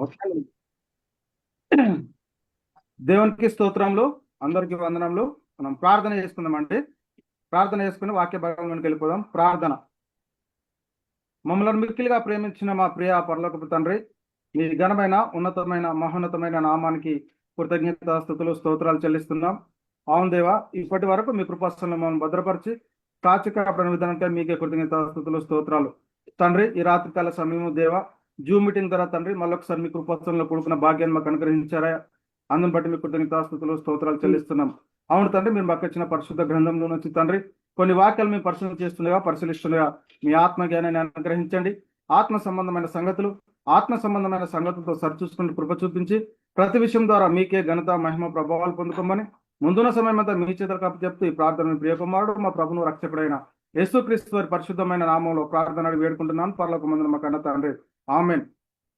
Okay. దేవునికి స్తోత్రములు, అందరికీ వందనములు. మనం ప్రార్థన చేసుకుందామండి. ప్రార్థన చేసుకుని వాక్య భాగంలోకి వెళ్ళిపోదాం. ప్రార్థన. మమ్మల్ని మిక్కిలిగా ప్రేమించిన మా ప్రియ పరలోకపు తండ్రి, మీ ఘనమైన ఉన్నతమైన మహోన్నతమైన నామానికి కృతజ్ఞతాస్తుతులు స్తోత్రాలు చెల్లిస్తున్నాం. అవును దేవా, ఇప్పటి వరకు మీ కృపాసనలో మమ్మల్ని భద్రపరిచి కాచిక విధానంటే మీకే కృతజ్ఞతాస్తుతులు స్తోత్రాలు. తండ్రి, ఈ రాత్రికాల సమయము దేవా, జూమ్ మీటింగ్ ద్వారా తండ్రి మళ్ళొకసారి మీ కృపాసనలో కూడుకున్న భాగ్యాన్ని మాకు అనుగ్రహించారా. అందుని బట్టి మీ కృతజ్ఞతాస్తుతులు స్తోత్రాలు చెల్లిస్తున్నాం. అవును తండ్రి, మీరు మాకు ఇచ్చిన పరిశుద్ధ గ్రంథంలో నుంచి తండ్రి కొన్ని వాక్యాలు మేము పరిశీలిస్తుండగా మీ ఆత్మ జ్ఞానాన్ని అనుగ్రహించండి. ఆత్మ సంబంధమైన సంగతులతో సరిచూసుకుని కృప చూపించి ప్రతి విషయం ద్వారా మీకే ఘనత మహిమ ప్రభావాలు పొందుకోమని ముందున్న సమయం అంతా మీ చేతులు కప్పు చెప్తూ ఈ ప్రార్థన ప్రియకుమారుడు మా ప్రభును రక్షకుడైన యేసుక్రీస్తు వారి పరిశుద్ధమైన నామంలో ప్రార్థన వేడుకుంటున్నాను. పరలోకమందున మా కన్న తండ్రి, ఆమేన్.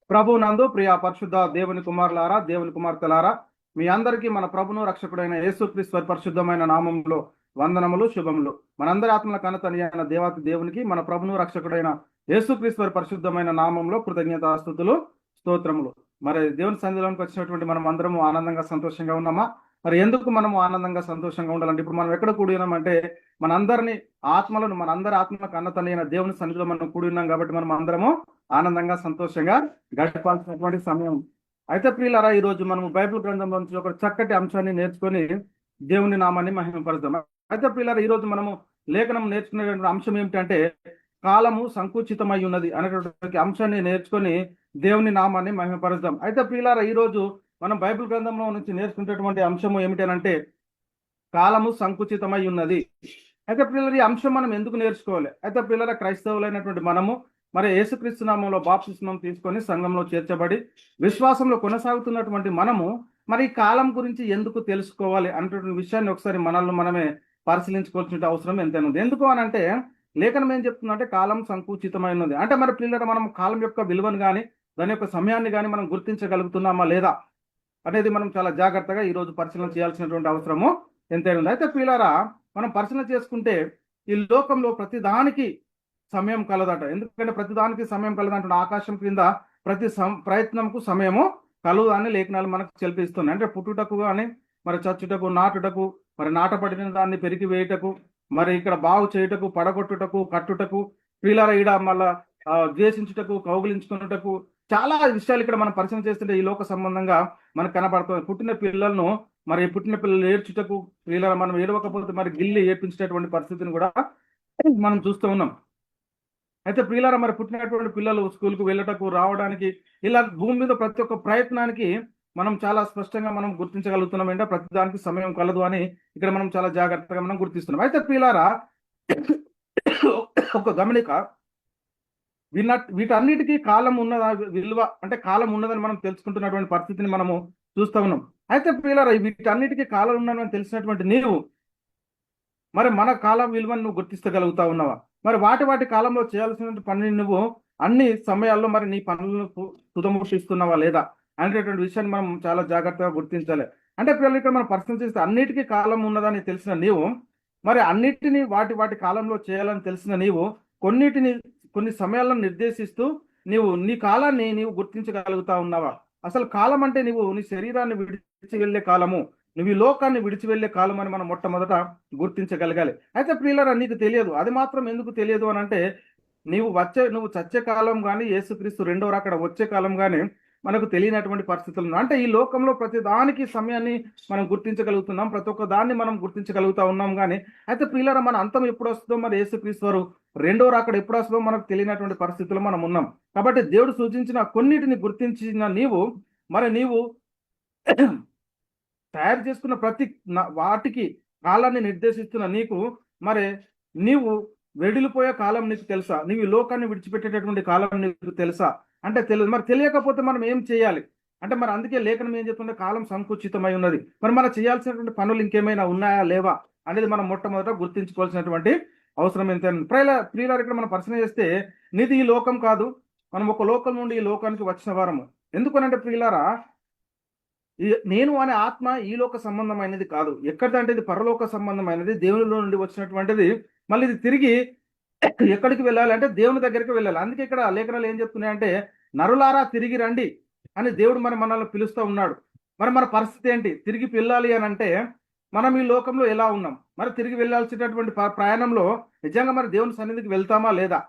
ప్రభు నందు ప్రియ పరిశుద్ధ దేవుని కుమారులారా, దేవుని కుమార్తెలారా, మీ అందరికీ మన ప్రభును రక్షకుడైన యేసుక్రీస్తు వారి పరిశుద్ధమైన నామంలో వందనములు, శుభములు. మనందరి ఆత్మల కన్నతని అయిన దేవాతి దేవునికి మన ప్రభును రక్షకుడైన యేసుక్రీస్తు వారి పరిశుద్ధమైన నామంలో కృతజ్ఞతాస్తుతులు స్తోత్రములు. మరి దేవుని సన్నిధిలోనికి వచ్చినటువంటి మనం అందరము ఆనందంగా సంతోషంగా ఉన్నామా? మరి ఎందుకు మనము ఆనందంగా సంతోషంగా ఉండాలంటే, ఇప్పుడు మనం ఎక్కడ కూడి ఉన్నామంటే మనందరినీ మనందరి ఆత్మలకు అన్నతని అయిన దేవుని సన్నిధిలో మనం కూడి ఉన్నాం కాబట్టి మనం అందరము ఆనందంగా సంతోషంగా గడపాల్సినటువంటి సమయం. అయితే ప్రియులారా, ఈ రోజు మనము బైబిల్ గ్రంథంలో నుంచి ఒక చక్కటి అంశాన్ని నేర్చుకొని దేవుని నామాన్ని మహిమపరుద్దాం. అయితే ప్రియులారా, ఈ రోజు మనము లేఖనం నేర్చుకునేటువంటి అంశం ఏమిటంటే కాలము సంకుచితమై ఉన్నది అనేటువంటి అంశాన్ని నేర్చుకొని దేవుని నామాన్ని మహిమపరుద్దాం. అయితే ప్రియులారా, ఈ రోజు మనం బైబిల్ గ్రంథంలో నుంచి నేర్చుకునేటువంటి అంశము ఏమిటనంటే కాలము సంకుచితమై ఉన్నది. అయితే పిల్లలు, ఈ అంశం మనం ఎందుకు నేర్చుకోవాలి? అయితే పిల్లల క్రైస్తవులైనటువంటి మనము మరి యేసుక్రీస్తు నామంలో బాప్తిస్మం తీసుకొని సంఘంలో చేర్చబడి విశ్వాసంలో కొనసాగుతున్నటువంటి మనము మరి ఈ కాలం గురించి ఎందుకు తెలుసుకోవాలి అనేటువంటి విషయాన్ని ఒకసారి మనమే పరిశీలించుకోవాల్సిన అవసరం ఎంతైనా ఉంది. ఎందుకు అని అంటే లేఖనం ఏం చెప్తుందంటే కాలం సంకుచితమై ఉన్నది అంటే మరి పిల్లల మనం కాలం యొక్క విలువను కానీ దాని యొక్క సమయాన్ని కానీ మనం గుర్తించగలుగుతున్నామా లేదా అనేది మనం చాలా జాగ్రత్తగా ఈరోజు పరిశీలన చేయాల్సినటువంటి అవసరము ఎంతైనా ఉంది. అయితే పిల్లరా, మనం పరిశీలన చేసుకుంటే ఈ లోకంలో ప్రతిదానికి సమయం కలదట. ఎందుకంటే ప్రతిదానికి సమయం కలదంటే ఆకాశం క్రింద ప్రతి ప్రయత్నంకు సమయము కలదు అని లేఖనాలు మనకు తెలిపిస్తున్నాయి. అంటే పుట్టుటకు కానీ మరి చచ్చుటకు, నాటుటకు, మరి నాటపడిన దాన్ని పెరిగి వేయుటకు, మరి ఇక్కడ బాగు చేయుటకు, పడగొట్టుటకు, కట్టుటకు, పిల్లల ఈడ మళ్ళా ద్వేషించుటకు, కౌగులించుకున్నటకు చాలా విషయాలు ఇక్కడ మనం పరిశీలన చేస్తుంటే ఈ లోక సంబంధంగా మనకు కనబడుతుంది. పుట్టిన పిల్లలను పుట్టిన పిల్లలు ఏడ్చుటకు, పిల్లల మనం ఏడవకపోతే మరి గిల్లి ఏడ్పించేటటువంటి పరిస్థితిని కూడా మనం చూస్తూ ఉన్నాం. అయితే ప్రియులారా, మరి పుట్టినటువంటి పిల్లలు స్కూల్కు వెళ్ళటకు, రావడానికి, ఇలా భూమి మీద ప్రతి ఒక్క ప్రయత్నానికి మనం చాలా స్పష్టంగా మనం గుర్తించగలుగుతున్నాం. అంటే ప్రతిదానికి సమయం కలదు అని ఇక్కడ మనం చాలా జాగ్రత్తగా మనం గుర్తిస్తున్నాం. అయితే ప్రియులారా, ఒక గమనిక, వీటన్నిటికీ కాలం ఉన్నదా, విలువ అంటే కాలం ఉన్నదని మనం తెలుసుకుంటున్నటువంటి పరిస్థితిని మనము చూస్తూ ఉన్నాం. అయితే ప్రియులారా, వీటన్నిటికీ కాలం ఉన్నదని తెలిసినటువంటి నీవు మరి మన కాలం విలువను నువ్వు గుర్తించగలుగుతా ఉన్నావా? మరి వాటి కాలంలో చేయాల్సిన పని నువ్వు అన్ని సమయాల్లో మరి నీ పనులను తుదముట్టిస్తున్నావా లేదా అనేటటువంటి విషయాన్ని మనం చాలా జాగ్రత్తగా గుర్తించాలి. అంటే పిల్లలు, ఇక్కడ మనం పరిస్థితి చేస్తే అన్నిటికీ కాలం ఉన్నదని తెలిసిన నీవు మరి అన్నిటినీ వాటి కాలంలో చేయాలని తెలిసిన నీవు కొన్ని సమయాలను నిర్దేశిస్తూ నీ కాలాన్ని నీవు గుర్తించగలుగుతా ఉన్నావా? అసలు కాలం అంటే నీ శరీరాన్ని విడిచి వెళ్ళే కాలము, నువ్వు ఈ లోకాన్ని విడిచి వెళ్ళే కాలం అని మనం మొట్టమొదట గుర్తించగలగాలి. అయితే ప్రియులారా, నీకు తెలియదు. అది మాత్రం ఎందుకు తెలియదు అని అంటే నువ్వు చచ్చే కాలం కానీ యేసుక్రీస్తు రెండో రాకడ వచ్చే కాలం కానీ మనకు తెలియనటువంటి పరిస్థితులు. అంటే ఈ లోకంలో ప్రతి దానికి సమయాన్ని మనం గుర్తించగలుగుతున్నాం, ప్రతి ఒక్క దాన్ని మనం గుర్తించగలుగుతా ఉన్నాం. కానీ అయితే ప్రియులారా, మన అంతం ఎప్పుడు వస్తుందో, మరి యేసుక్రీస్తు వారు రెండో రాకడ ఎప్పుడు వస్తుందో మనకు తెలియనటువంటి పరిస్థితుల్లో మనం ఉన్నాం. కాబట్టి దేవుడు సూచించిన కొన్నిటిని గుర్తించిన నీవు తయారు చేసుకున్న వాటికి కాలాన్ని నిర్దేశిస్తున్న నీవు వెడిలిపోయే కాలం నీకు తెలుసా? నీవు ఈ లోకాన్ని విడిచిపెట్టేటటువంటి కాలం నీకు తెలుసా అంటే తెలియదు. మరి తెలియకపోతే మనం ఏం చేయాలి అంటే, మరి అందుకే లేఖనం ఏం చెప్తుంటే కాలం సంకుచితమై ఉన్నది. మరి మనం చేయాల్సినటువంటి పనులు ఇంకేమైనా ఉన్నాయా లేవా అనేది మనం మొట్టమొదట గుర్తించుకోవాల్సినటువంటి అవసరం ఎంతైనా. ప్రియులారా, ఇక్కడ మనం పరిశీలన చేస్తే నీది ఈ లోకం కాదు, మనం ఒక లోకం నుండి ఈ లోకానికి వచ్చిన వారము. ఎందుకనంటే ప్రియులారా, నేను అనే ఆత్మ ఈ లోక సంబంధమైనది కాదు. ఎక్కడిదంటే ఇది పరలోక సంబంధమైనది, దేవునిలో నుండి వచ్చినటువంటిది. మళ్ళీ ఇది తిరిగి ఎక్కడికి వెళ్ళాలి అంటే దేవుని దగ్గరికి వెళ్ళాలి. అందుకే ఇక్కడ లేఖనాలు ఏం చెప్తున్నాయంటే, నరులారా తిరిగి రండి, అని దేవుడు మనల్ని పిలుస్తూ ఉన్నాడు. మరి మన పరిస్థితి ఏంటి? తిరిగి వెళ్ళాలి అని అంటే మనం ఈ లోకంలో ఎలా ఉన్నాం? మరి తిరిగి వెళ్ళాల్సినటువంటి ప్రయాణంలో నిజంగా మరి దేవుని సన్నిధికి వెళ్తామా లేదా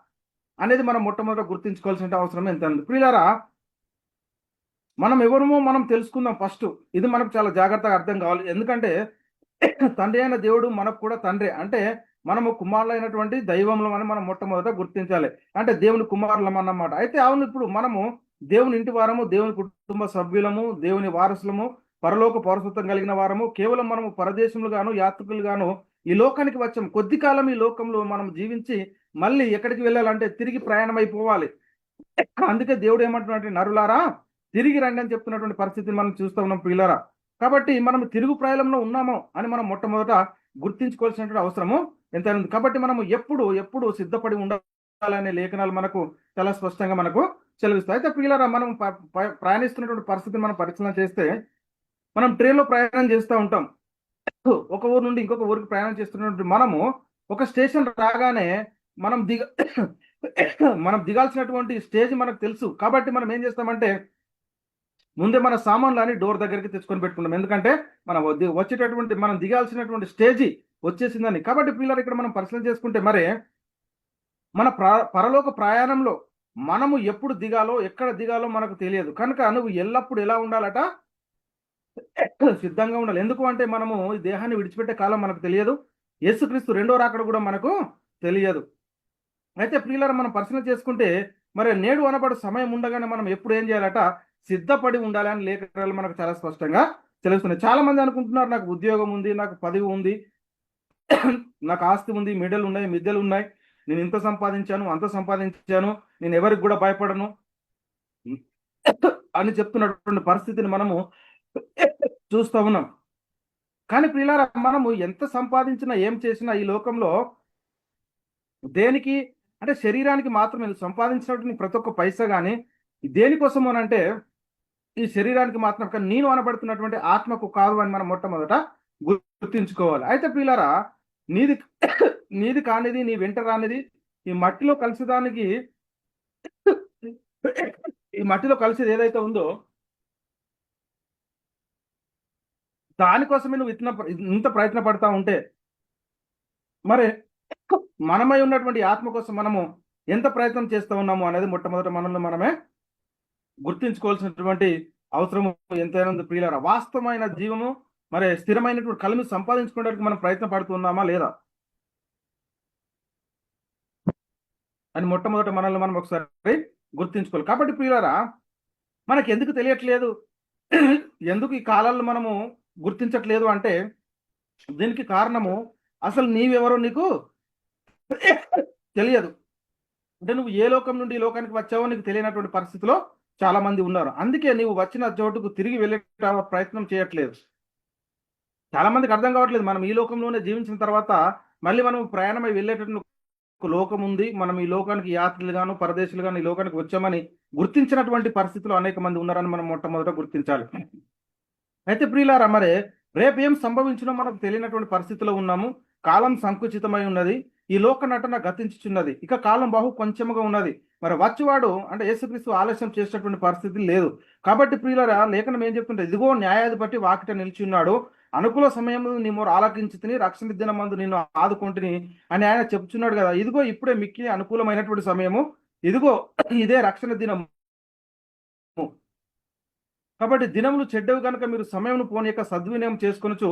అనేది మనం మొట్టమొదట గుర్తించుకోవాల్సిన అవసరం ఎంత ఉంది. ప్రియులారా, మనం ఎవరమో మనం తెలుసుకుందాం ఫస్ట్. ఇది మనకు చాలా జాగ్రత్తగా అర్థం కావాలి. ఎందుకంటే తండ్రి అయిన దేవుడు మనకు కూడా తండ్రి. అంటే మనము కుమారులైనటువంటి దైవంలో అని మనం మొట్టమొదట గుర్తించాలి. అంటే దేవుని కుమారులం అన్నమాట. అయితే అవును, ఇప్పుడు మనము దేవుని ఇంటి వారము, దేవుని కుటుంబ సభ్యులము, దేవుని వారసులము, పరలోక పౌరసత్వం కలిగిన వారము. కేవలం మనము పరదేశములు గాను యాత్రికులు గాను ఈ లోకానికి వచ్చాము. కొద్ది కాలం ఈ లోకంలో మనం జీవించి మళ్ళీ ఎక్కడికి వెళ్ళాలంటే తిరిగి ప్రయాణం అయిపోవాలి. అందుకే దేవుడు ఏమంటున్నాడు, నరులారా తిరిగి రండి అని చెప్తున్నటువంటి పరిస్థితిని మనం చూస్తూ ఉన్నాం ప్రియులారా. కాబట్టి మనం తిరుగు ప్రయాణంలో ఉన్నామో అని మనం మొట్టమొదట గుర్తించుకోవాల్సినటువంటి అవసరము ఎంత ఉంది. కాబట్టి మనము ఎప్పుడు సిద్ధపడి ఉండాలనే లేఖనాలు మనకు చాలా స్పష్టంగా మనకు సెలవిస్తాయి. అయితే ప్రియులారా, మనం ప్రయాణిస్తున్నటువంటి పరిస్థితిని మనం పరిశీలన చేస్తే మనం ట్రైన్లో ప్రయాణం చేస్తూ ఉంటాం. ఒక ఊరు నుండి ఇంకొక ఊరికి ప్రయాణం చేస్తున్నటువంటి మనము ఒక స్టేషన్ రాగానే మనం మనం దిగాల్సినటువంటి స్టేజ్ మనకు తెలుసు. కాబట్టి మనం ఏం చేస్తామంటే ముందే మన సామాన్లని డోర్ దగ్గరికి తెచ్చుకొని పెట్టుకుంటాం. ఎందుకంటే మనం వచ్చేటటువంటి మనం దిగాల్సినటువంటి స్టేజీ వచ్చేసిందని. కాబట్టి పిల్లలు ఇక్కడ మనం పరిశీలన చేసుకుంటే మరి మన పరలోక ప్రయాణంలో మనము ఎప్పుడు దిగాలో ఎక్కడ దిగాలో మనకు తెలియదు. కనుక నువ్వు ఎల్లప్పుడు ఎలా ఉండాలట, సిద్ధంగా ఉండాలి. ఎందుకు అంటే మనము ఈ దేహాన్ని విడిచిపెట్టే కాలం మనకు తెలియదు. యేసుక్రీస్తు రెండో రాకడ కూడా మనకు తెలియదు. అయితే ప్రియులారా, మనం పరిశీలన చేసుకుంటే మరి నేడు అనబడు సమయం ఉండగానే మనం ఎప్పుడు ఏం చేయాలట, సిద్ధపడి ఉండాలి అని లేఖనాలు మనకు చాలా స్పష్టంగా తెలుస్తున్నాయి. చాలా మంది అనుకుంటున్నారు, నాకు ఉద్యోగం ఉంది, నాకు పదవి ఉంది, నాకు ఆస్తి ఉంది, మెడలు ఉన్నాయి, మిద్దెలు ఉన్నాయి, నేను ఇంత సంపాదించాను అంత సంపాదించాను, నేను ఎవరికి కూడా భయపడను అని చెప్తున్నటువంటి పరిస్థితిని మనము చూస్తూ ఉన్నాం. కానీ ప్రియులారా, మనము ఎంత సంపాదించినా ఏం చేసినా ఈ లోకంలో దేనికి అంటే శరీరానికి మాత్రమే సంపాదించినటువంటి ప్రతి ఒక్క పైసా కానీ దేనికోసం అని అంటే ఈ శరీరానికి మాత్రం, కానీ నేను అనబడుతున్నటువంటి ఆత్మకు కాదు అని మనం మొట్టమొదట గుర్తించుకోవాలి. అయితే ప్రియులారా, నీది కానిది, నీ వెంట రానిది, ఈ మట్టిలో కలిసేదానికి, ఈ మట్టిలో కలిసేది ఏదైతే ఉందో దానికోసమే నువ్వు ఇంత ప్రయత్న పడతా ఉంటే మరి మనమై ఉన్నటువంటి ఆత్మ కోసం మనము ఎంత ప్రయత్నం చేస్తూ ఉన్నాము అనేది మొట్టమొదట మనల్ని మనమే గుర్తించుకోవాల్సినటువంటి అవసరం ఎంతైనా ఉంది ప్రియులారా. వాస్తవమైన జీవము మరి స్థిరమైనటువంటి కళను సంపాదించుకోవడానికి మనం ప్రయత్నం పడుతున్నామా లేదా అని మొట్టమొదట మనల్ని మనం ఒకసారి గుర్తించుకోవాలి. కాబట్టి ప్రియులారా, మనకి ఎందుకు తెలియట్లేదు, ఎందుకు ఈ కాలాల్లో మనము గుర్తించట్లేదు అంటే దీనికి కారణము అసలు నీవెవరో నీకు తెలియదు. అంటే నువ్వు ఏ లోకం నుండి ఈ లోకానికి వచ్చావో నీకు తెలియనటువంటి పరిస్థితిలో చాలా మంది ఉన్నారు. అందుకే నీవు వచ్చిన చోటుకు తిరిగి వెళ్ళే ప్రయత్నం చేయట్లేదు. చాలా మందికి అర్థం కావట్లేదు, మనం ఈ లోకంలోనే జీవించిన తర్వాత మళ్ళీ మనం ప్రయాణమై వెళ్ళేటటువంటి లోకం ఉంది, మనం ఈ లోకానికి యాత్రలు గాను పరదేశులు గాను ఈ లోకానికి వచ్చామని గుర్తించినటువంటి పరిస్థితులు అనేక మంది ఉన్నారని మనం మొట్టమొదట గుర్తించాలి. అయితే ప్రియులారా, మరి రేపు ఏం సంభవించినో మనకు తెలియనటువంటి పరిస్థితిలో ఉన్నాము. కాలం సంకుచితమై ఉన్నది, ఈ లోక నటన గతించుచున్నది, ఇక కాలం బహు కొంచెముగా ఉన్నది. మరి వచ్చేవాడు అంటే యేసుక్రీస్తు ఆలస్యం చేసేటటువంటి పరిస్థితి లేదు. కాబట్టి ప్రియులారా, లేఖనం ఏం చెప్తుంటే, ఇదిగో న్యాయాధిపతి వాకిట నిలిచి ఉన్నాడు, అనుకూల సమయంలో నీ మోరు ఆలకించి తిని రక్షణ దినమందు నిన్ను ఆదుకుంటుని అని ఆయన చెప్తున్నాడు కదా. ఇదిగో ఇప్పుడే మిక్కిలి అనుకూలమైనటువంటి సమయము, ఇదిగో ఇదే రక్షణ దినము. కాబట్టి దినములు చెడ్డవి కనుక మీరు సమయం పోనీ యొక్క సద్వినియోగం చేసుకొనొచ్చు,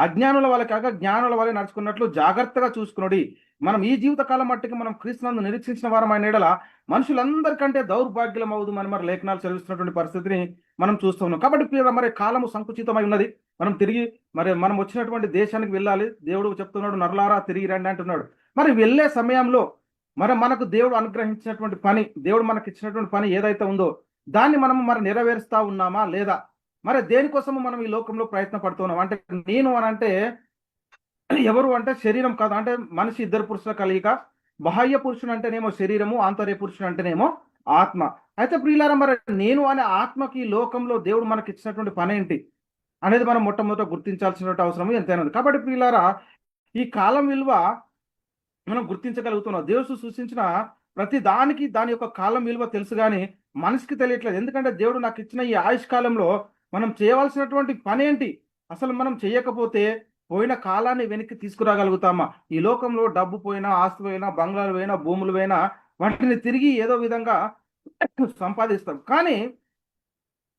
అజ్ఞానుల వల్ల కాక జ్ఞానుల వల్ల నడుచుకున్నట్లు జాగ్రత్తగా చూసుకునడి. మనం ఈ జీవితకాలం మట్టికి మనం క్రీస్తునందు నిరీక్షించిన వారం అయిన ఎడల మనుషులందరికంటే దౌర్భాగ్యం అవుదామని మరి లేఖనాలు చదివిస్తున్నటువంటి పరిస్థితిని మనం చూస్తూ ఉన్నాం. కాబట్టి మరి కాలము సంకుచితమై ఉన్నది, మనం తిరిగి మనం వచ్చినటువంటి దేశానికి వెళ్ళాలి. దేవుడు చెప్తున్నాడు, నరులారా తిరిగి రండి అంటున్నాడు. మరి వెళ్ళే సమయంలో మనకు దేవుడు అనుగ్రహించినటువంటి పని, దేవుడు మనకి ఇచ్చినటువంటి పని ఏదైతే ఉందో దాన్ని మనము మరి నెరవేరుస్తా ఉన్నామా లేదా, మరి దేనికోసము మనం ఈ లోకంలో ప్రయత్నం పడుతున్నాం. అంటే నేను అని అంటే ఎవరు అంటే శరీరం కాదు, అంటే మనిషి ఇద్దరు పురుషుల కలయిక. బాహ్య పురుషుడు అంటేనేమో శరీరము, ఆంతర్య పురుషుడు అంటేనేమో ఆత్మ. అయితే ప్రియులారా, మరి నేను అనే ఆత్మకి లోకంలో దేవుడు మనకి ఇచ్చినటువంటి పని ఏంటి అనేది మనం మొట్టమొదట గుర్తించాల్సినటువంటి అవసరం ఎంతైనా ఉంది. కాబట్టి ప్రియులారా, ఈ కాలం విలువ మనం గుర్తించగలుగుతున్నాం. దేవుడు సూచించిన ప్రతి దానికి దాని యొక్క కాలం విలువ తెలుసు, కానీ మనిషికి తెలియట్లేదు. ఎందుకంటే దేవుడు నాకు ఇచ్చిన ఈ ఆయుష్కాలంలో మనం చేయవలసినటువంటి పని ఏంటి, అసలు మనం చేయకపోతే పోయిన కాలాన్ని వెనక్కి తీసుకురాగలుగుతామా? ఈ లోకంలో డబ్బు పోయినా, ఆస్తి పోయినా, బంగ్లాలు పోయినా, భూములు పోయినా వాటిని తిరిగి ఏదో విధంగా సంపాదిస్తాం. కానీ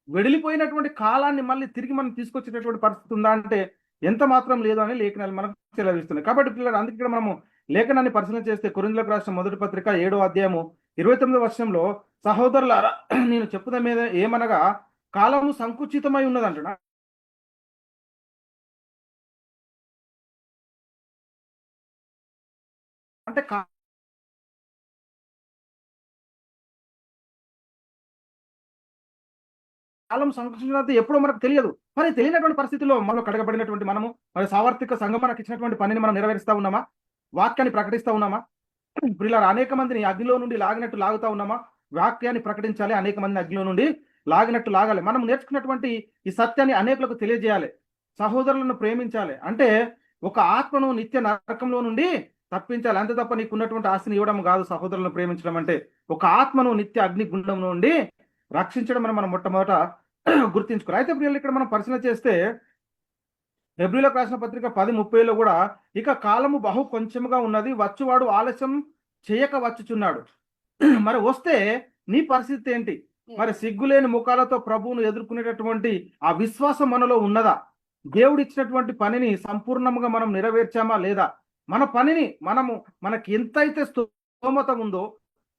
వెడిలిపోయినటువంటి కాలాన్ని మళ్ళీ తిరిగి మనం తీసుకొచ్చేటటువంటి పరిస్థితి ఉందా అంటే ఎంత మాత్రం లేదు అని లేఖనాలు మనకు సెలవిస్తున్నాయి. కాబట్టి పిల్లలు, అందుకే ఇక్కడ మనము లేఖనాన్ని పరిశీలన చేస్తే కొరింథీయులకు రాసిన మొదటి పత్రిక 7వ అధ్యాయము 29వ వచనంలో, సహోదరులారా నేను చెప్పుద మీద ఏమనగా కాలము సంకుచితమై ఉన్నదంటున్నా. అంటే కాలం సంకుచితత ఎప్పుడో మనకు తెలియదు. మరి తెలియనటువంటి పరిస్థితుల్లో మనలో కడగబడినటువంటి మనము మరి సావార్థిక సంఘం మనకు ఇచ్చినటువంటి పనిని మనం నెరవేరుస్తా ఉన్నామా? వాక్యాన్ని ప్రకటిస్తా ఉన్నామా? ప్రియులారా, అనేక మందిని అగ్నిలో నుండి లాగినట్టు లాగుతా ఉన్నామా? వాక్యాన్ని ప్రకటించాలి, అనేక మందిని అగ్నిలో నుండి లాగినట్టు లాగాలి. మనం నేర్చుకున్నటువంటి ఈ సత్యాన్ని అనేకులకు తెలియజేయాలి. సహోదరులను ప్రేమించాలి. అంటే ఒక ఆత్మను నిత్య నరకంలో నుండి తప్పించాలి. అంతే తప్ప నీకున్నటువంటి ఆస్తిని ఇవ్వడం కాదు సహోదరులను ప్రేమించడం అంటే. ఒక ఆత్మను నిత్య అగ్ని గుండం నుండి రక్షించడం అని మనం మొట్టమొదట గుర్తించుకోవాలి. అయితే ప్రియులు, ఇక్కడ మనం పరిశీలన చేస్తే హెబ్రీయులకు రాసిన పత్రిక 10:30లో కూడా, ఇక కాలము బహు కొంచెముగా ఉన్నది, వచ్చువాడు ఆలస్యం చేయక వచ్చుచున్నాడు. మరి వస్తే నీ పరిస్థితి ఏంటి? మరి సిగ్గులేని ముఖాలతో ప్రభువును ఎదుర్కొనేటటువంటి ఆ విశ్వాసం మనలో ఉన్నదా? దేవుడు ఇచ్చినటువంటి పనిని సంపూర్ణంగా మనం నెరవేర్చామా లేదా? మన పనిని మనకి ఎంతైతే స్తోమత ఉందో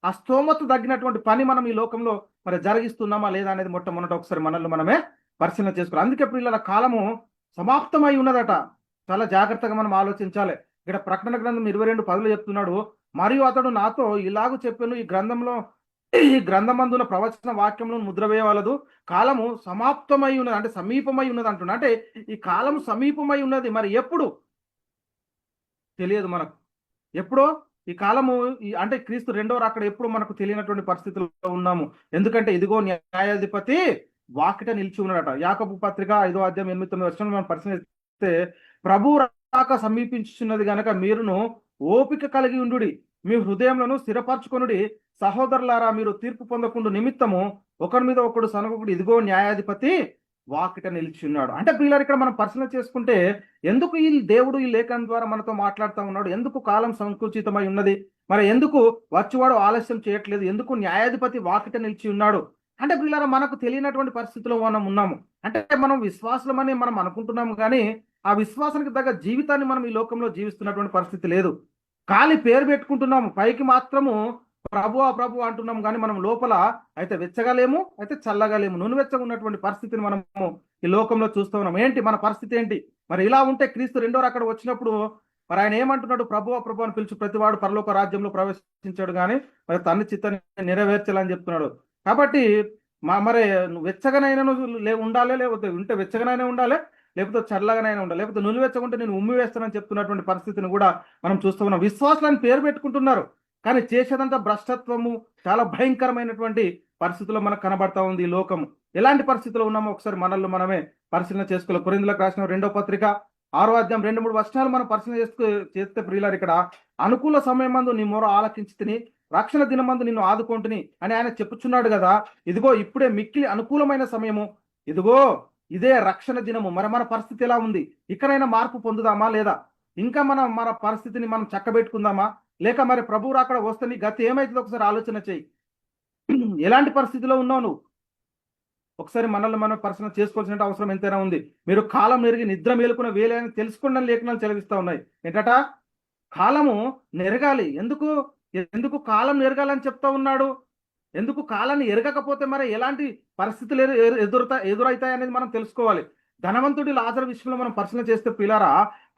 ఆ స్తోమత తగ్గినటువంటి పని మనం ఈ లోకంలో మరి జరిగిస్తున్నామా లేదా అనేది మొట్టమొదట ఒకసారి మనల్ని మనమే పరిశీలన చేసుకోవాలి. అందుకే పిల్లల కాలము సమాప్తమై ఉన్నదట. చాలా జాగ్రత్తగా మనం ఆలోచించాలి. ఇక్కడ ప్రకటన గ్రంథం 22:10 చెప్తున్నాడు, మరియు అతడు నాతో ఇలాగూ చెప్పాను, ఈ గ్రంథమందున ప్రవచన వాక్యంలో ముద్ర వేయవలదు, కాలము సమాప్తమై ఉన్నది, అంటే సమీపమై ఉన్నది అంటున్నా. అంటే ఈ కాలం సమీపమై ఉన్నది. మరి ఎప్పుడు తెలియదు మనకు. ఎప్పుడో ఈ కాలము అంటే క్రీస్తు రెండవ రాకడ ఎప్పుడు మనకు తెలియనటువంటి పరిస్థితుల్లో ఉన్నాము. ఎందుకంటే ఇదిగో న్యాయాధిపతి వాకిట నిలిచి ఉన్నాడట. యాకోబు పత్రిక 5వ అధ్యాయం 8-9 వచనం మనం పరిశీలిస్తే, ప్రభు రాక సమీపించుచున్నది గనక మీరును ఓపిక కలిగి ఉండుడి, మీ హృదయంలో స్థిరపరచుకొనుడి. సహోదరులారా, మీరు తీర్పు పొందకుండా నిమిత్తము ఒకరి మీద ఒకడు సనగకుడు, ఇదిగో న్యాయాధిపతి వాకిట నిలిచి ఉన్నాడు. అంటే పిల్లలు, ఇక్కడ మనం పరిశీలన చేసుకుంటే ఎందుకు ఈ దేవుడు ఈ లేఖనం ద్వారా మనతో మాట్లాడుతూ ఉన్నాడు? ఎందుకు కాలం సంకుచితమై ఉన్నది? మరి ఎందుకు వచ్చువాడు ఆలస్యం చేయట్లేదు? ఎందుకు న్యాయాధిపతి వాకిట నిలిచి ఉన్నాడు? అంటే పిల్లలు, మనకు తెలియనటువంటి పరిస్థితిలో మనం ఉన్నాము. అంటే మనం విశ్వాసులమని మనం అనుకుంటున్నాము, కానీ ఆ విశ్వాసానికి తగ్గ జీవితాన్ని మనం ఈ లోకంలో జీవిస్తున్నటువంటి పరిస్థితి లేదు. ఖాళీ పేరు పెట్టుకుంటున్నాము, పైకి మాత్రము ప్రభు అంటున్నాం, కానీ మనం లోపల అయితే వెచ్చగలేము, అయితే చల్లగలేము, నునువెచ్చగా ఉన్నటువంటి పరిస్థితిని మనము ఈ లోకంలో చూస్తూ ఉన్నాం. ఏంటి మన పరిస్థితి ఏంటి? మరి ఇలా ఉంటే క్రీస్తు రెండో అక్కడ వచ్చినప్పుడు మరి ఆయన ఏమంటున్నాడు? ప్రభు అని పిలిచి ప్రతివాడు పరలోక రాజ్యంలో ప్రవేశించాడు, కానీ మరి తన చిత్తాన్ని నెరవేర్చాలని చెప్తున్నాడు. కాబట్టి మరి వెచ్చగానైనా ఉండాలి, లేకపోతే ఉంటే వెచ్చగానైనా ఉండాలి, లేకపోతే చల్లగానైనా ఉండాలి, లేకపోతే నులివెచ్చకుంటే నేను ఉమ్మి వేస్తానని చెప్తున్నటువంటి పరిస్థితిని కూడా మనం చూస్తూ ఉన్నాం. విశ్వాసాలని పేరు పెట్టుకుంటున్నారు, కానీ చేసేదంతా భ్రష్టత్వము, చాలా భయంకరమైనటువంటి పరిస్థితుల్లో మనకు కనబడతా ఉంది ఈ లోకము. ఎలాంటి పరిస్థితుల్లో ఉన్నామో ఒకసారి మనల్ని మనమే పరిశీలన చేసుకోవాలి. కొరింథీయులకు రాసిన 2వ పత్రిక 6వ అధ్యాయం 2-3 వచనాలు మనం పరిశీలన చేస్తే ప్రియులారు, ఇక్కడ అనుకూల సమయం మందు నీ మొర ఆలకించి తిని, రక్షణ దినమందు నిన్ను ఆదుకుంటుని అని ఆయన చెప్పుచున్నాడు కదా. ఇదిగో ఇప్పుడే మిక్కిలి అనుకూలమైన సమయము, ఇదిగో ఇదే రక్షణ దినము. మరి మన పరిస్థితి ఎలా ఉంది? ఇక్కడైనా మార్పు పొందుదామా లేదా? ఇంకా మన పరిస్థితిని మనం చక్కబెట్టుకుందామా? లేక మరి ప్రభు రాకడ వస్తే నీ గతి ఏమైతుందో ఒకసారి ఆలోచన చేయి. ఎలాంటి పరిస్థితిలో ఉన్నావు నువ్వు? ఒకసారి మనల్ని మనం పరిశీలన చేసుకోవాల్సిన అవసరం ఎంతైనా ఉంది. మీరు కాలం నెరిగి నిద్ర మేలుకున్న వేలే అని తెలుసుకోండి లేఖనాలు చెలవిస్తూ ఉన్నాయి. ఏంటట? కాలము నెరగాలి. ఎందుకు కాలం నెరగాలని చెప్తా ఉన్నాడు? ఎందుకు కాలాన్ని ఎరగకపోతే మరి ఎలాంటి పరిస్థితులు ఎదురవుతాయి అనేది మనం తెలుసుకోవాలి. ధనవంతుడి లాజరు విషయంలో మనం పరిశీలన చేస్తే పిల్లారా,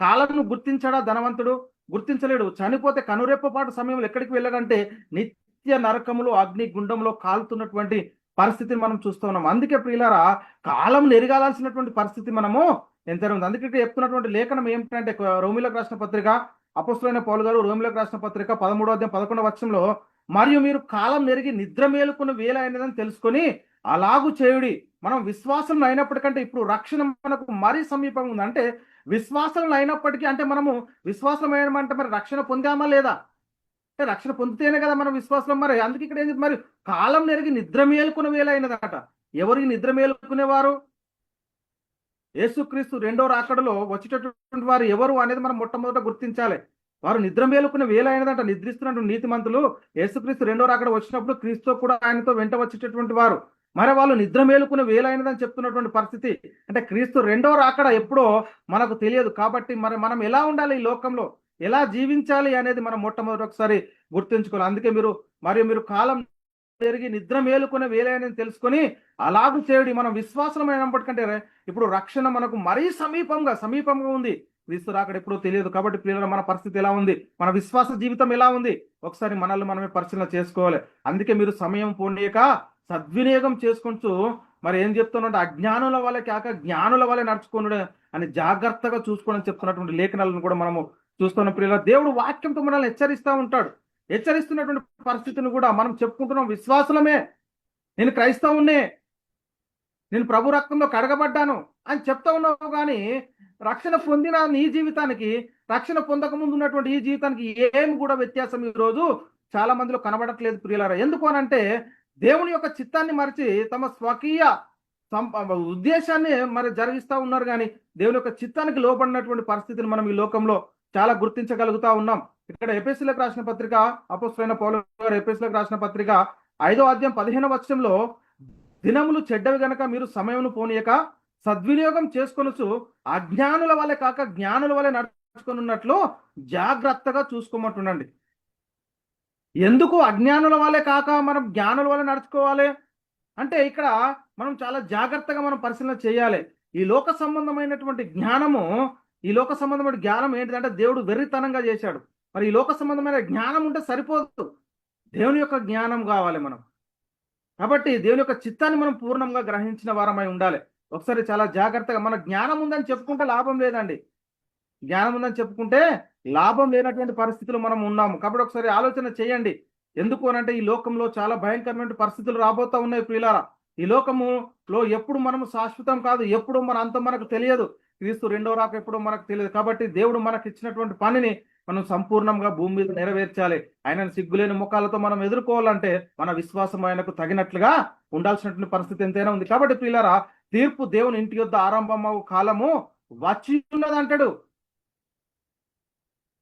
కాలంను గుర్తించాడా ధనవంతుడు? గుర్తించలేడు. చనిపోతే కనురెప్పపాటు సమయంలో ఎక్కడికి వెళ్ళాడంటే నిత్య నరకములో అగ్ని గుండంలో కాలుతున్నటువంటి పరిస్థితిని మనం చూస్తూ ఉన్నాం. అందుకే ప్రియులారా, కాలం నెరగాల్సినటువంటి పరిస్థితి మనము ఎంతైనా ఉంది. అందుకే చెప్తున్నటువంటి లేఖనం ఏమిటంటే రోమీయులకు రాసిన పత్రిక, అపోస్తలుడైన పౌలు గారు రోమీయులకు రాసిన పత్రిక 13వ అధ్యాయం 11వ వచనంలో, మరియు మీరు కాలం నెరిగి నిద్ర మేలుకున్న వేళ అయినదని తెలుసుకొని అలాగు చేయుడి. మనం విశ్వాసం అయినప్పటికంటే ఇప్పుడు రక్షణ మనకు మరీ సమీపంగా ఉంది. అంటే విశ్వాసం అయినప్పటికీ, అంటే మనము విశ్వాసం అయినమంటే మరి రక్షణ పొందామా లేదా? అంటే రక్షణ పొందితేనే కదా మన విశ్వాసం. మరి అందుకే ఇక్కడ ఏం చెప్తుంది, మరి కాలం నెరిగి నిద్ర మేలుకున్న వేళ అయినదట. ఎవరికి నిద్ర మేలుకునేవారు? యేసుక్రీస్తు రెండో రాకడలో వచ్చేటటువంటి వారు ఎవరు అనేది మనం మొట్టమొదట గుర్తించాలి. వారు నిద్ర మేలుకునే వేళ అయినదంట. నిద్రిస్తున్నటువంటి నీతిమంతులు యేసుక్రీస్తు రెండో రాకడ వచ్చినప్పుడు క్రీస్తు కూడా ఆయనతో వెంట వచ్చేటటువంటి వారు. మరి వాళ్ళు నిద్ర మేలుకునే వేళ అయినదని చెప్తున్నటువంటి పరిస్థితి. అంటే క్రీస్తు రెండో రాకడ ఎప్పుడో మనకు తెలియదు. కాబట్టి మరి మనం ఎలా ఉండాలి, ఈ లోకంలో ఎలా జీవించాలి అనేది మనం మొట్టమొదటి ఒకసారి గుర్తుంచుకోవాలి. అందుకే మీరు కాలం పెరిగి నిద్ర మేలుకునే వేలైనని తెలుసుకొని అలాగూ చేయుడి. మనం విశ్వాసమైనప్పటికంటే ఇప్పుడు రక్షణ మనకు మరీ సమీపంగా ఉంది. క్రీస్తు రాకడ ఎప్పుడో తెలియదు. కాబట్టి పిల్లల మన పరిస్థితి ఎలా ఉంది, మన విశ్వాస జీవితం ఎలా ఉంది, ఒకసారి మనల్ని మనమే పరిశీలన చేసుకోవాలి. అందుకే మీరు సమయం పోనీయక సద్వినియోగం చేసుకుంటూ మరి ఏం చెప్తున్నట్టు అజ్ఞానుల వల్ల కాక జ్ఞానుల వల్ల నడుచుకున్నాడు అని జాగ్రత్తగా చూసుకోవడం చెప్తున్నటువంటి లేఖనాలను కూడా మనము చూస్తున్న పిల్లల దేవుడు వాక్యంతో మనల్ని హెచ్చరిస్తూ ఉంటాడు. హెచ్చరిస్తున్నటువంటి పరిస్థితిని కూడా మనం చెప్పుకుంటున్నాం. విశ్వాసులమే, నేను క్రైస్తవునే, నేను ప్రభు రక్తంలో కడగబడ్డాను అని చెప్తా ఉన్నావు. కానీ రక్షణ పొందిన నీ జీవితానికి, రక్షణ పొందక ముందు ఉన్నటువంటి ఈ జీవితానికి ఏమి కూడా వ్యత్యాసం ఈ రోజు చాలా మందిలో కనబడట్లేదు ప్రియులారా. ఎందుకు అనంటే దేవుని యొక్క చిత్తాన్ని మరిచి తమ స్వకీయ ఉద్దేశాన్ని మరి జరిగిస్తూ ఉన్నారు. కానీ దేవుని యొక్క చిత్తానికి లోబడినటువంటి పరిస్థితిని మనం ఈ లోకంలో చాలా గుర్తించగలుగుతా ఉన్నాం. ఇక్కడ ఎఫెసీయులకు రాసిన పత్రిక, అపోస్తలుడైన పౌలు గారు ఎఫెసీయులకు రాసిన పత్రిక 5వ అధ్యాయం 15వ వచనంలో, దినములు చెడ్డవి గనక మీరు సమయమును పోనీయక సద్వినియోగం చేసుకొనుచు అజ్ఞానుల వలె కాక జ్ఞానుల వలె నడుచుకున్నట్లు జాగ్రత్తగా చూసుకోమంటుండండి. ఎందుకు అజ్ఞానుల వలె కాక మనం జ్ఞానుల వలె నడుచుకోవాలి అంటే ఇక్కడ మనం చాలా జాగ్రత్తగా మనం పరిశీలన చేయాలి. ఈ లోక సంబంధమైనటువంటి జ్ఞానము, ఈ లోక సంబంధమైన జ్ఞానం ఏంటిదంటే దేవుడు వెర్రితనంగా చేశాడు. మరి ఈ లోక సంబంధమైన జ్ఞానం ఉంటే సరిపోదు, దేవుని యొక్క జ్ఞానం కావాలి మనం. కాబట్టి దేవుని యొక్క చిత్తాన్ని మనం పూర్ణంగా గ్రహించిన వారమై ఉండాలి. ఒకసారి చాలా జాగ్రత్తగా, మన జ్ఞానం ఉందని చెప్పుకుంటే లాభం లేదండి. జ్ఞానం ఉందని చెప్పుకుంటే లాభం లేనటువంటి పరిస్థితులు మనం ఉన్నాము. కాబట్టి ఒకసారి ఆలోచన చేయండి. ఎందుకు అనంటే ఈ లోకంలో చాలా భయంకరమైన పరిస్థితులు రాబోతా ఉన్నాయి ప్రియులారా. ఈ లోకములో ఎప్పుడు మనము శాశ్వతం కాదు, ఎప్పుడు మన అంతం మనకు తెలియదు. క్రీస్తు రెండో రాక ఎప్పుడో మనకు తెలియదు. కాబట్టి దేవుడు మనకు ఇచ్చినటువంటి పనిని మనం సంపూర్ణంగా భూమి మీద నెరవేర్చాలి. ఆయనను సిగ్గులేని ముఖాలతో మనం ఎదుర్కోవాలంటే మన విశ్వాసం ఆయనకు తగినట్లుగా ఉండాల్సినటువంటి పరిస్థితి ఎంతైనా ఉంది. కాబట్టి ప్రియులారా, తీర్పు దేవుని ఇంటి యొద్ద ఆరంభమవు కాలము వచ్చి ఉన్నదంటాడు.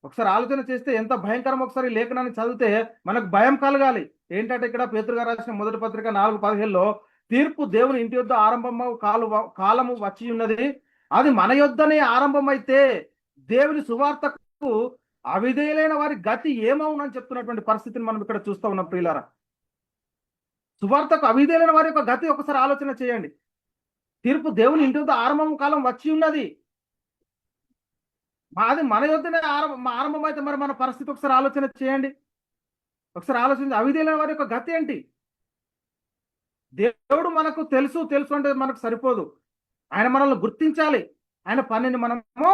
ఒకసారి ఆలోచన చేస్తే ఎంత భయంకరం. ఒకసారి లేఖనాన్ని చదివితే మనకు భయం కలగాలి. ఏంటంటే ఇక్కడ పేతురు గారు రాసిన మొదటి పత్రిక 4:15లో, తీర్పు దేవుని ఇంటి యొద్ద ఆరంభమవు కాలము వచ్చి ఉన్నది, అది మన యొద్దనే ఆరంభమైతే దేవుని సువార్తకు అవిధేయులైన వారి గతి ఏమవునని చెప్తున్నటువంటి పరిస్థితిని మనం ఇక్కడ చూస్తూ ఉన్నాం ప్రియులారా. సువార్తకు అవిధేయులైన వారి యొక్క గతి ఒకసారి ఆలోచన చేయండి. తీర్పు దేవుని ఇంటి వద్ద ఆరంభం కాలం వచ్చి ఉన్నది, అది మన యొద్దనే ఆరంభం అయితే మరి మన పరిస్థితి ఒకసారి ఆలోచన చేయండి. ఒకసారి ఆలోచించి అవిధేయులైన వారి యొక్క గతి ఏంటి? దేవుడు మనకు తెలుసు అంటే మనకు సరిపోదు. ఆయన మనల్ని గుర్తించాలి, ఆయన పనిని మనము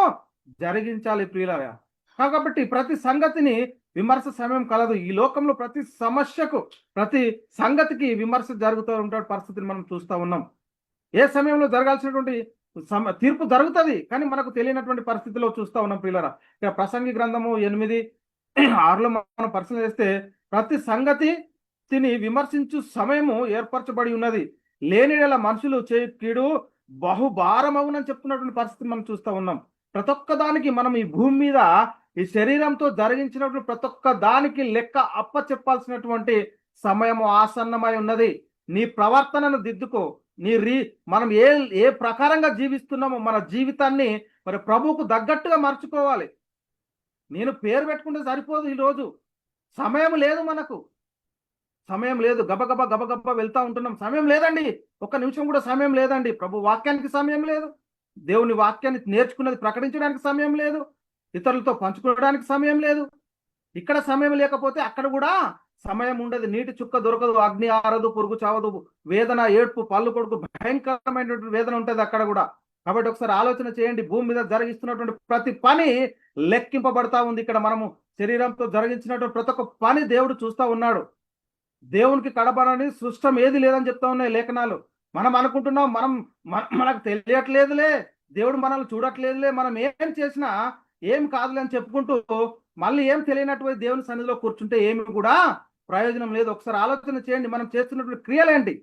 జరిగించాలి ప్రియులారా. కాబట్టి ప్రతి సంగతిని విమర్శ సమయం కలదు. ఈ లోకంలో ప్రతి సమస్యకు, ప్రతి సంగతికి విమర్శ జరుగుతూ ఉంటే పరిస్థితిని మనం చూస్తూ ఉన్నాం. ఏ సమయంలో జరగాల్సినటువంటి తీర్పు జరుగుతుంది, కానీ మనకు తెలియనటువంటి పరిస్థితిలో చూస్తూ ఉన్నాం ప్రియులారా. ఇక ప్రసంగి గ్రంథము 8:6లో మనం పరిశీలన చేస్తే, ప్రతి సంగతిని విమర్శించు సమయము ఏర్పరచబడి ఉన్నది, లేనిడల మనుషులు చేయి కీడు బహుభారమవునని చెప్తున్నటువంటి పరిస్థితి మనం చూస్తూ ఉన్నాం. ప్రతి ఒక్క దానికి మనం ఈ భూమి మీద ఈ శరీరంతో జరిగించినటువంటి ప్రతి ఒక్క దానికి లెక్క అప్ప చెప్పాల్సినటువంటి సమయము ఆసన్నమై ఉన్నది. నీ ప్రవర్తనను దిద్దుకో. మనం ఏ ప్రకారంగా జీవిస్తున్నామో మన జీవితాన్ని మరి ప్రభువుకు తగ్గట్టుగా మార్చుకోవాలి. నేను పేరు పెట్టుకుంటే సరిపోదు. ఈరోజు సమయం లేదు, మనకు సమయం లేదు. గబగబా వెళ్తా ఉంటున్నాం. సమయం లేదండి, ఒక్క నిమిషం కూడా సమయం లేదండి. ప్రభు వాక్యానికి సమయం లేదు, దేవుని వాక్యాన్ని నేర్చుకున్నది ప్రకటించడానికి సమయం లేదు, ఇతరులతో పంచుకోవడానికి సమయం లేదు. ఇక్కడ సమయం లేకపోతే అక్కడ కూడా సమయం ఉండదు. నీటి చుక్క దొరకదు, అగ్ని ఆరదు, పురుగు చావదు, వేదన, ఏడ్పు, పళ్ళు కొడుకు, భయంకరమైనటువంటి వేదన ఉంటుంది అక్కడ కూడా. కాబట్టి ఒకసారి ఆలోచన చేయండి. భూమి మీద జరిగిస్తున్నటువంటి ప్రతి పని లెక్కింపబడతా ఉంది. ఇక్కడ మనము శరీరంతో జరిగించినటువంటి ప్రతి ఒక్క పని దేవుడు చూస్తూ ఉన్నాడు. దేవునికి కడబడని సృష్టం ఏది లేదని చెప్తా ఉన్నాయి లేఖనాలు. మనం అనుకుంటున్నాం మనకు తెలియట్లేదులే, దేవుడు మనల్ని చూడట్లేదులే, మనం ఏం చేసినా ఏం కాదులే అని చెప్పుకుంటూ మళ్ళీ ఏం తెలియనటువంటి దేవుని సన్నిధిలో కూర్చుంటే ఏమి కూడా ప్రయోజనం లేదు. ఒకసారి ఆలోచన చేయండి, మనం చేస్తున్నటువంటి క్రియలేంటి?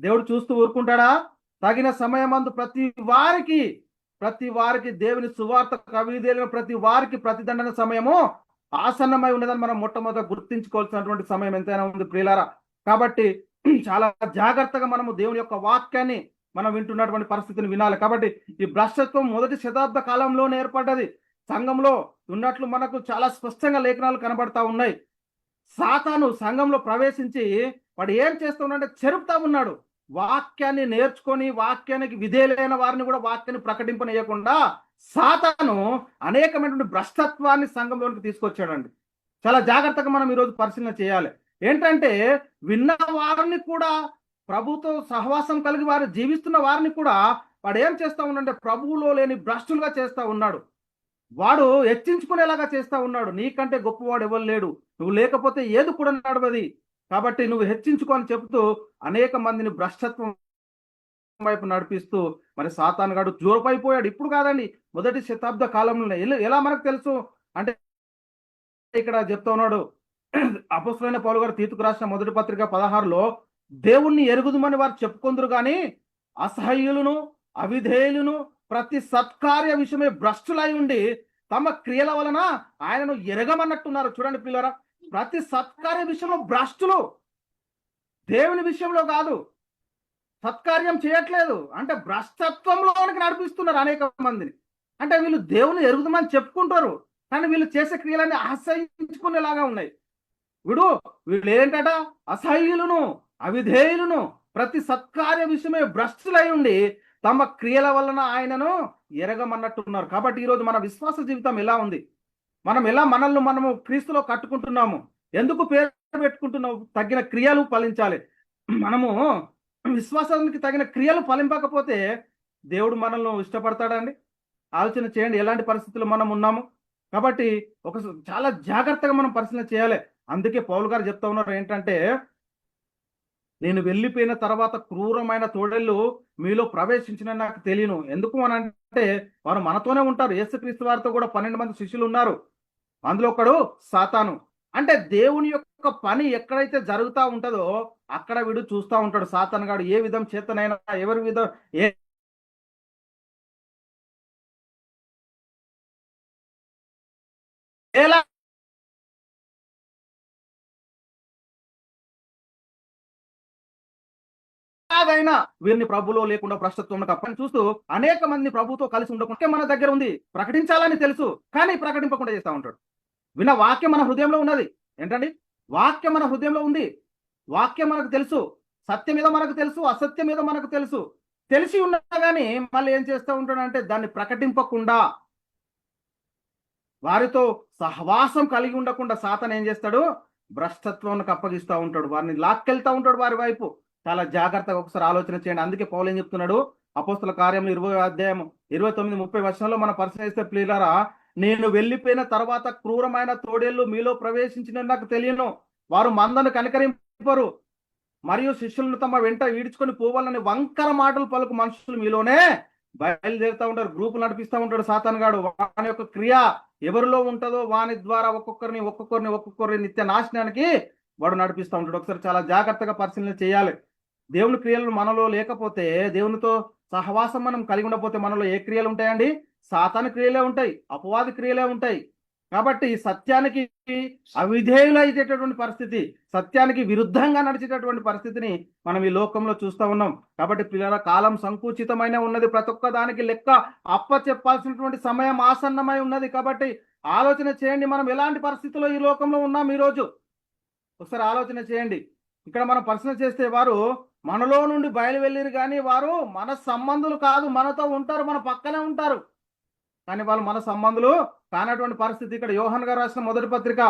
దేవుడు చూస్తూ ఊరుకుంటాడా? తగిన సమయమందు ప్రతి వారికి దేవుని సువార్త కవిదేలిన ప్రతి వారికి ప్రతిదండన సమయము ఆసన్నమై ఉన్నదని మనం మొట్టమొదట గుర్తించుకోవాల్సినటువంటి సమయం ఎంతైనా ఉంది ప్రియులారా. కాబట్టి చాలా జాగ్రత్తగా మనము దేవుని యొక్క వాక్యాన్ని మనం వింటున్నటువంటి పరిస్థితిని వినాలి. కాబట్టి ఈ భ్రష్టత్వం మొదటి శతాబ్ద కాలంలోనే ఏర్పడ్డది. సంఘంలో ఉన్నట్లు మనకు చాలా స్పష్టంగా లేఖనాలు కనబడతా ఉన్నాయి. సాతాను సంఘంలో ప్రవేశించి వాడు ఏం చేస్తున్నాడంటే చెరుపుతా ఉన్నాడు. వాక్యాన్ని నేర్చుకొని వాక్యానికి విధేయులైన వారిని కూడా వాక్యాన్ని ప్రకటింపనీయకుండా సాతాను అనేకమైనటువంటి భ్రష్టత్వాన్ని సంఘంలోనికి తీసుకొచ్చాడండి. చాలా జాగ్రత్తగా మనం ఈరోజు పరిశీలన చేయాలి. ఏంటంటే విన్న వారిని కూడా, ప్రభుతో సహవాసం కలిగి వారు జీవిస్తున్న వారిని కూడా వాడు ఏం చేస్తా ఉన్నాడంటే ప్రభువులో లేని భ్రష్టులుగా చేస్తా ఉన్నాడు. వాడు హెచ్చించుకునేలాగా చేస్తా ఉన్నాడు. నీకంటే గొప్పవాడు ఎవరు లేడు, నువ్వు లేకపోతే ఏది కూడా నడవది, కాబట్టి నువ్వు హెచ్చించుకో అని చెబుతూ అనేక మందిని భ్రష్టత్వం వైపు నడిపిస్తూ మరి సాతానుగాడు జోరుపైపోయాడు. ఇప్పుడు కాదండి, మొదటి శతాబ్ద కాలంలో. ఎలా మనకు తెలుసు అంటే ఇక్కడ చెప్తా ఉన్నాడు అపొస్తలుడైన పౌలు గారు తీతుకు రాసిన మొదటి పత్రిక 16లో, దేవుణ్ణి ఎరుగుదుమని వారు చెప్పుకొందురు గాని అసహ్యులను అవిధేయులను ప్రతి సత్కార్య విషయమే భ్రష్టులై ఉండి తమ క్రియల వలన ఆయనను ఎరగమన్నట్టున్నారు. చూడండి పిల్లరా, ప్రతి సత్కార్య విషయంలో భ్రష్టులు, దేవుని విషయంలో కాదు, సత్కార్యం చేయట్లేదు అంటే భ్రష్టత్వంలోనికి నడిపిస్తున్నారు అనేక మందిని. అంటే వీళ్ళు దేవుని ఎరుగుదామని చెప్పుకుంటారు, కానీ వీళ్ళు చేసే క్రియలన్నీ అసహించుకునేలాగా ఉన్నాయి. వీళ్ళు ఏంటట, అసహ్యులను అవిధేయులను ప్రతి సత్కార్య విషయమే భ్రష్టులై ఉండి తమ క్రియల వలన ఆయనను ఎరగమన్నట్టున్నారు. కాబట్టి ఈరోజు మన విశ్వాస జీవితం ఎలా ఉంది? మనం ఎలా మనము క్రీస్తులో కట్టుకుంటున్నాము? ఎందుకు పేరు పెట్టుకుంటున్నాము? తగిన క్రియలు ఫలించాలి. మనము విశ్వాసానికి తగిన క్రియలు ఫలింపకపోతే దేవుడు మనల్ని ఇష్టపడతాడండి? ఆలోచన చేయండి, ఎలాంటి పరిస్థితుల్లో మనం ఉన్నాము. కాబట్టి చాలా జాగ్రత్తగా మనం పరిశీలన చేయాలి. అందుకే పౌలు గారు చెప్తా ఉన్నారు ఏంటంటే, నేను వెళ్ళిపోయిన తర్వాత క్రూరమైన తోడేళ్ళు మీలో ప్రవేశించిన నాకు తెలియను. ఎందుకు అని అంటే వారు మనతోనే ఉంటారు. యేసుక్రీస్తు వారితో కూడా 12 మంది శిష్యులు ఉన్నారు, అందులో ఒకడు సాతాను. అంటే దేవుని యొక్క పని ఎక్కడైతే జరుగుతూ ఉంటుందో అక్కడ వీడు చూస్తూ ఉంటాడు. సాతాను గాడు ఏ విధం చేతనైనా ఎవరి విధం ఎలా ఎలాగైనా వీరిని ప్రభులో లేకుండా భ్రష్టత్వం అప్పని చూస్తూ అనేక మంది ప్రభుతో కలిసి ఉండకుండా మన దగ్గర ఉంది, ప్రకటించాలని తెలుసు, కానీ ప్రకటింపకుండా చేస్తూ ఉంటాడు. విన్న వాక్యం మన హృదయంలో ఉన్నది. ఏంటండి? వాక్యం మన హృదయంలో ఉంది. వాక్యం మనకు తెలుసు, సత్యం మీద మనకు తెలుసు, అసత్యం మీద మనకు తెలుసు. తెలిసి ఉన్నా కానీ మళ్ళీ ఏం చేస్తూ ఉంటాడంటే దాన్ని ప్రకటింపకుండా, వారితో సహవాసం కలిగి ఉండకుండా సాతాను ఏం చేస్తాడు? భ్రష్టత్వానికి అప్పగిస్తూ ఉంటాడు, వారిని లాక్కెళ్తా ఉంటాడు వారి వైపు. చాలా జాగ్రత్తగా ఒకసారి ఆలోచన చేయండి. అందుకే పౌలు ఏం చెప్తున్నాడు? అపోస్తల కార్యములు 20వ అధ్యాయం 29-30 వర్షంలో మనం పరిశీలిస్తే, ప్రియులారా, నేను వెళ్ళిపోయిన తర్వాత క్రూరమైన తోడేళ్లు మీలో ప్రవేశించిన నాకు తెలియను, వారు మందను కనికరింపరు మరియు శిష్యులను తమ వెంట ఈడ్చుకొని పోవాలని వంకర మాటలు పలుకు మనుషులు మీలోనే బయలుదేరుతూ ఉంటారు. గ్రూపులు నడిపిస్తూ ఉంటాడు సాతాను గాడు. వాని యొక్క క్రియ ఎవరిలో ఉంటుందో వాని ద్వారా ఒక్కొక్కరిని నిత్య నాశనానికి వాడు నడిపిస్తూ ఉంటాడు. ఒకసారి చాలా జాగ్రత్తగా పరిశీలన చేయాలి. దేవుని క్రియలు మనలో లేకపోతే, దేవునితో సహవాసం మనం కలిగి ఉండకపోతే మనలో ఏ క్రియలు ఉంటాయండి? సాతాను క్రియలే ఉంటాయి, అపవాది క్రియలే ఉంటాయి. కాబట్టి సత్యానికి అవిధేయులైతేటటువంటి పరిస్థితి, సత్యానికి విరుద్ధంగా నడిచేటటువంటి పరిస్థితిని మనం ఈ లోకంలో చూస్తూ ఉన్నాం. కాబట్టి పిల్లల కాలం సంకుచితమైన ఉన్నది, ప్రతి ఒక్క దానికి లెక్క అప్ప చెప్పాల్సినటువంటి సమయం ఆసన్నమై ఉన్నది. కాబట్టి ఆలోచన చేయండి, మనం ఎలాంటి పరిస్థితుల్లో ఈ లోకంలో ఉన్నాం ఈరోజు. ఒకసారి ఆలోచన చేయండి. ఇక్కడ మనం పరిశీలన చేస్తే వారు మనలో నుండి బయలు వెళ్ళిరు కానీ వారు మన సంబంధులు కాదు, మనతో ఉంటారు, మన పక్కనే ఉంటారు, కానీ వాళ్ళు మన సంబంధులు కానటువంటి పరిస్థితి. ఇక్కడ యోహాను గారు రాసిన మొదటి పత్రిక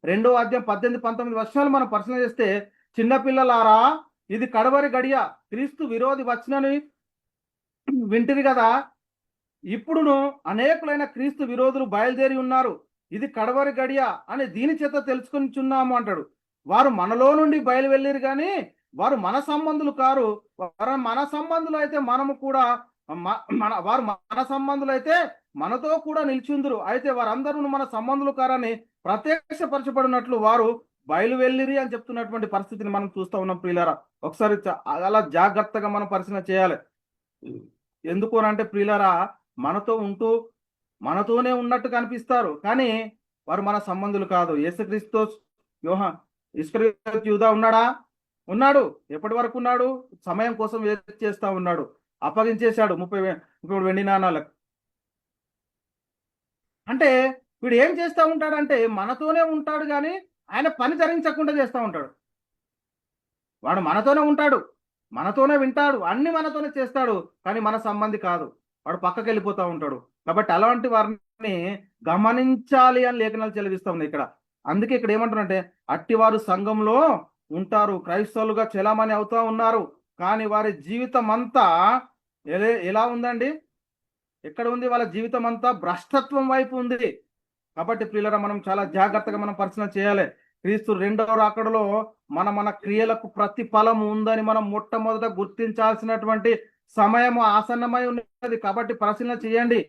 2వ అధ్యాయం 18-19 వర్షాలు మనం పరిశీలన చేస్తే, చిన్నపిల్లలారా, ఇది కడవరి గడియ, క్రీస్తు విరోధి వచ్చినని వింటిరి కదా, ఇప్పుడును అనేకులైన క్రీస్తు విరోధులు బయలుదేరి ఉన్నారు, ఇది కడవరి గడియ అని దీని చేత తెలుసుకొనిచున్నాము అంటాడు. వారు మనలో నుండి బయలు వెళ్ళిరు కానీ వారు మన సంబంధులు కారు. మన సంబంధులు అయితే మనము కూడా వారు మన సంబంధులు అయితే మనతో కూడా నిలిచిందురు, అయితే వారందరూ మన సంబంధులు కారని ప్రత్యక్షపరచబడినట్లు వారు బయలు వెళ్ళిరి అని చెప్తున్నటువంటి పరిస్థితిని మనం చూస్తూ ఉన్నాం ప్రియులారా. ఒకసారి అలా జాగ్రత్తగా మనం పరిశీలన చేయాలి. ఎందుకు అంటే ప్రియులారా, మనతో ఉంటూ మనతోనే ఉన్నట్టు కనిపిస్తారు, కానీ వారు మన సంబంధులు కాదు. యేసుక్రీస్తు ఇస్కరియోతు యూదా ఉన్నాడా? ఉన్నాడు. ఎప్పటి వరకు ఉన్నాడు? సమయం కోసం వెయిట్ చేస్తా ఉన్నాడు. అప్పగించేశాడు 30 వెండి నాణాలకు. అంటే వీడు ఏం చేస్తూ ఉంటాడంటే మనతోనే ఉంటాడు, కానీ ఆయన పని జరిగించకుండా చేస్తూ ఉంటాడు. వాడు మనతోనే ఉంటాడు, మనతోనే వింటాడు, అన్ని మనతోనే చేస్తాడు, కానీ మన సంబంధి కాదు. వాడు పక్కకి వెళ్ళిపోతూ ఉంటాడు. కాబట్టి అలాంటి వారిని గమనించాలి అని లేఖనాలు చెలవిస్తా ఉన్నాయి ఇక్కడ. అందుకే ఇక్కడ ఏమంటారంటే అట్టివారు సంఘంలో ఉంటారు, క్రైస్తవులుగా చెలామణి అవుతా ఉన్నారు, కానీ వారి జీవితం అంతా ఎలా ఉందండి? ఎక్కడ ఉంది? వాళ్ళ జీవితం అంతా భ్రష్టత్వం వైపు ఉంది. కాబట్టి ప్రియులరా, మనం చాలా జాగ్రత్తగా మనం పరిశీలన చేయాలి. క్రీస్తు రెండవ రాకడలో మన క్రియలకు ప్రతిఫలం ఉందని మనం మొట్టమొదట గుర్తించాల్సినటువంటి సమయం ఆసన్నమై ఉన్నది. కాబట్టి పరిశీలన చేయండి.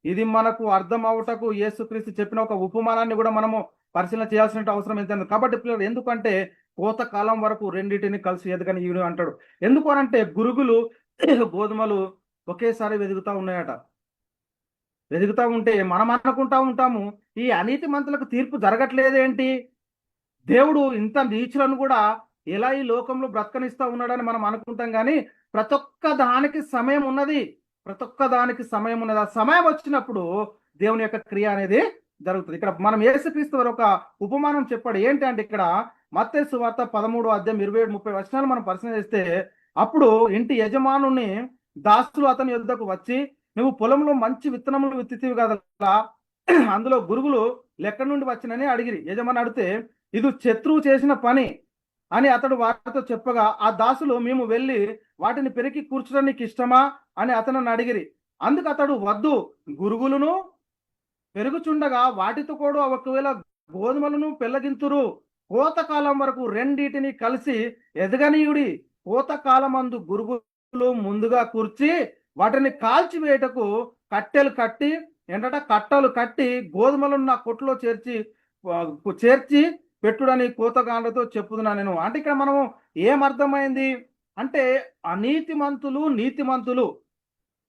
ఇది మనకు అర్థం అవుటకు యేసుక్రీస్తు చెప్పిన ఒక ఉపమానాన్ని కూడా మనము పరిశీలన చేయాల్సిన అవసరం ఏంటంటే, కాబట్టి పిల్లలు ఎందుకంటే కోతకాలం వరకు రెండింటిని కలిసి ఎదగని ఈడు అంటాడు. ఎందుకు అనంటే గురుగులు గోధుమలు ఒకేసారి వెదుగుతా ఉన్నాయట. వెదుగుతా ఉంటే మనం అనుకుంటా ఉంటాము, ఈ అనీతి మంతులకు తీర్పు జరగట్లేదేంటి? దేవుడు ఇంత నీచులను కూడా ఎలా ఈ లోకంలో బ్రతకనిస్తా ఉన్నాడని మనం అనుకుంటాం, కానీ ప్రతి ఒక్క దానికి సమయం ఉన్నది. ప్రతి ఒక్క దానికి సమయం ఉన్నది. ఆ సమయం వచ్చినప్పుడు దేవుని యొక్క క్రియ అనేది జరుగుతుంది. ఇక్కడ మనం యేసుక్రీస్తు వారు ఒక ఉపమానం చెప్పాడు. ఏంటి అంటే ఇక్కడ మత్తయి సువార్త 13:27-30 మనం పరిశీలన చేస్తే, అప్పుడు ఇంటి యజమానుని దాసులు అతని యొద్దకు వచ్చి, నువ్వు పొలంలో మంచి విత్తనములు విత్తితివి కదా, అందులో గురుగులు లెక్క నుండి వచ్చినని అడిగిరి. యజమాని అడిగితే, ఇది శత్రువు చేసిన పని అని అతడు వారితో చెప్పగా, ఆ దాసులు, మేము వెళ్ళి వాటిని పెరికి కూర్చడం నీకు ఇష్టమా అని అతను అడిగిరి. అందుకు అతడు, వద్దు, గురుగులను పెరుగుచుండగా వాటితో కూడా ఒకవేళ గోధుమలను పెళ్ళగింతురు, కోతకాలం వరకు రెండిటిని కలిసి ఎదగనీయుడి. కోతకాలమందు గురుగులు ముందుగా కూర్చి వాటిని కాల్చివేయటకు కట్టలు కట్టి గోధుమలను నా కొట్టులో చేర్చి పెట్టుడని కోతగాండ్లతో చెప్పుదునా నేను. అంటే ఇక్కడ మనము ఏమర్థమైంది అంటే, నీతిమంతులు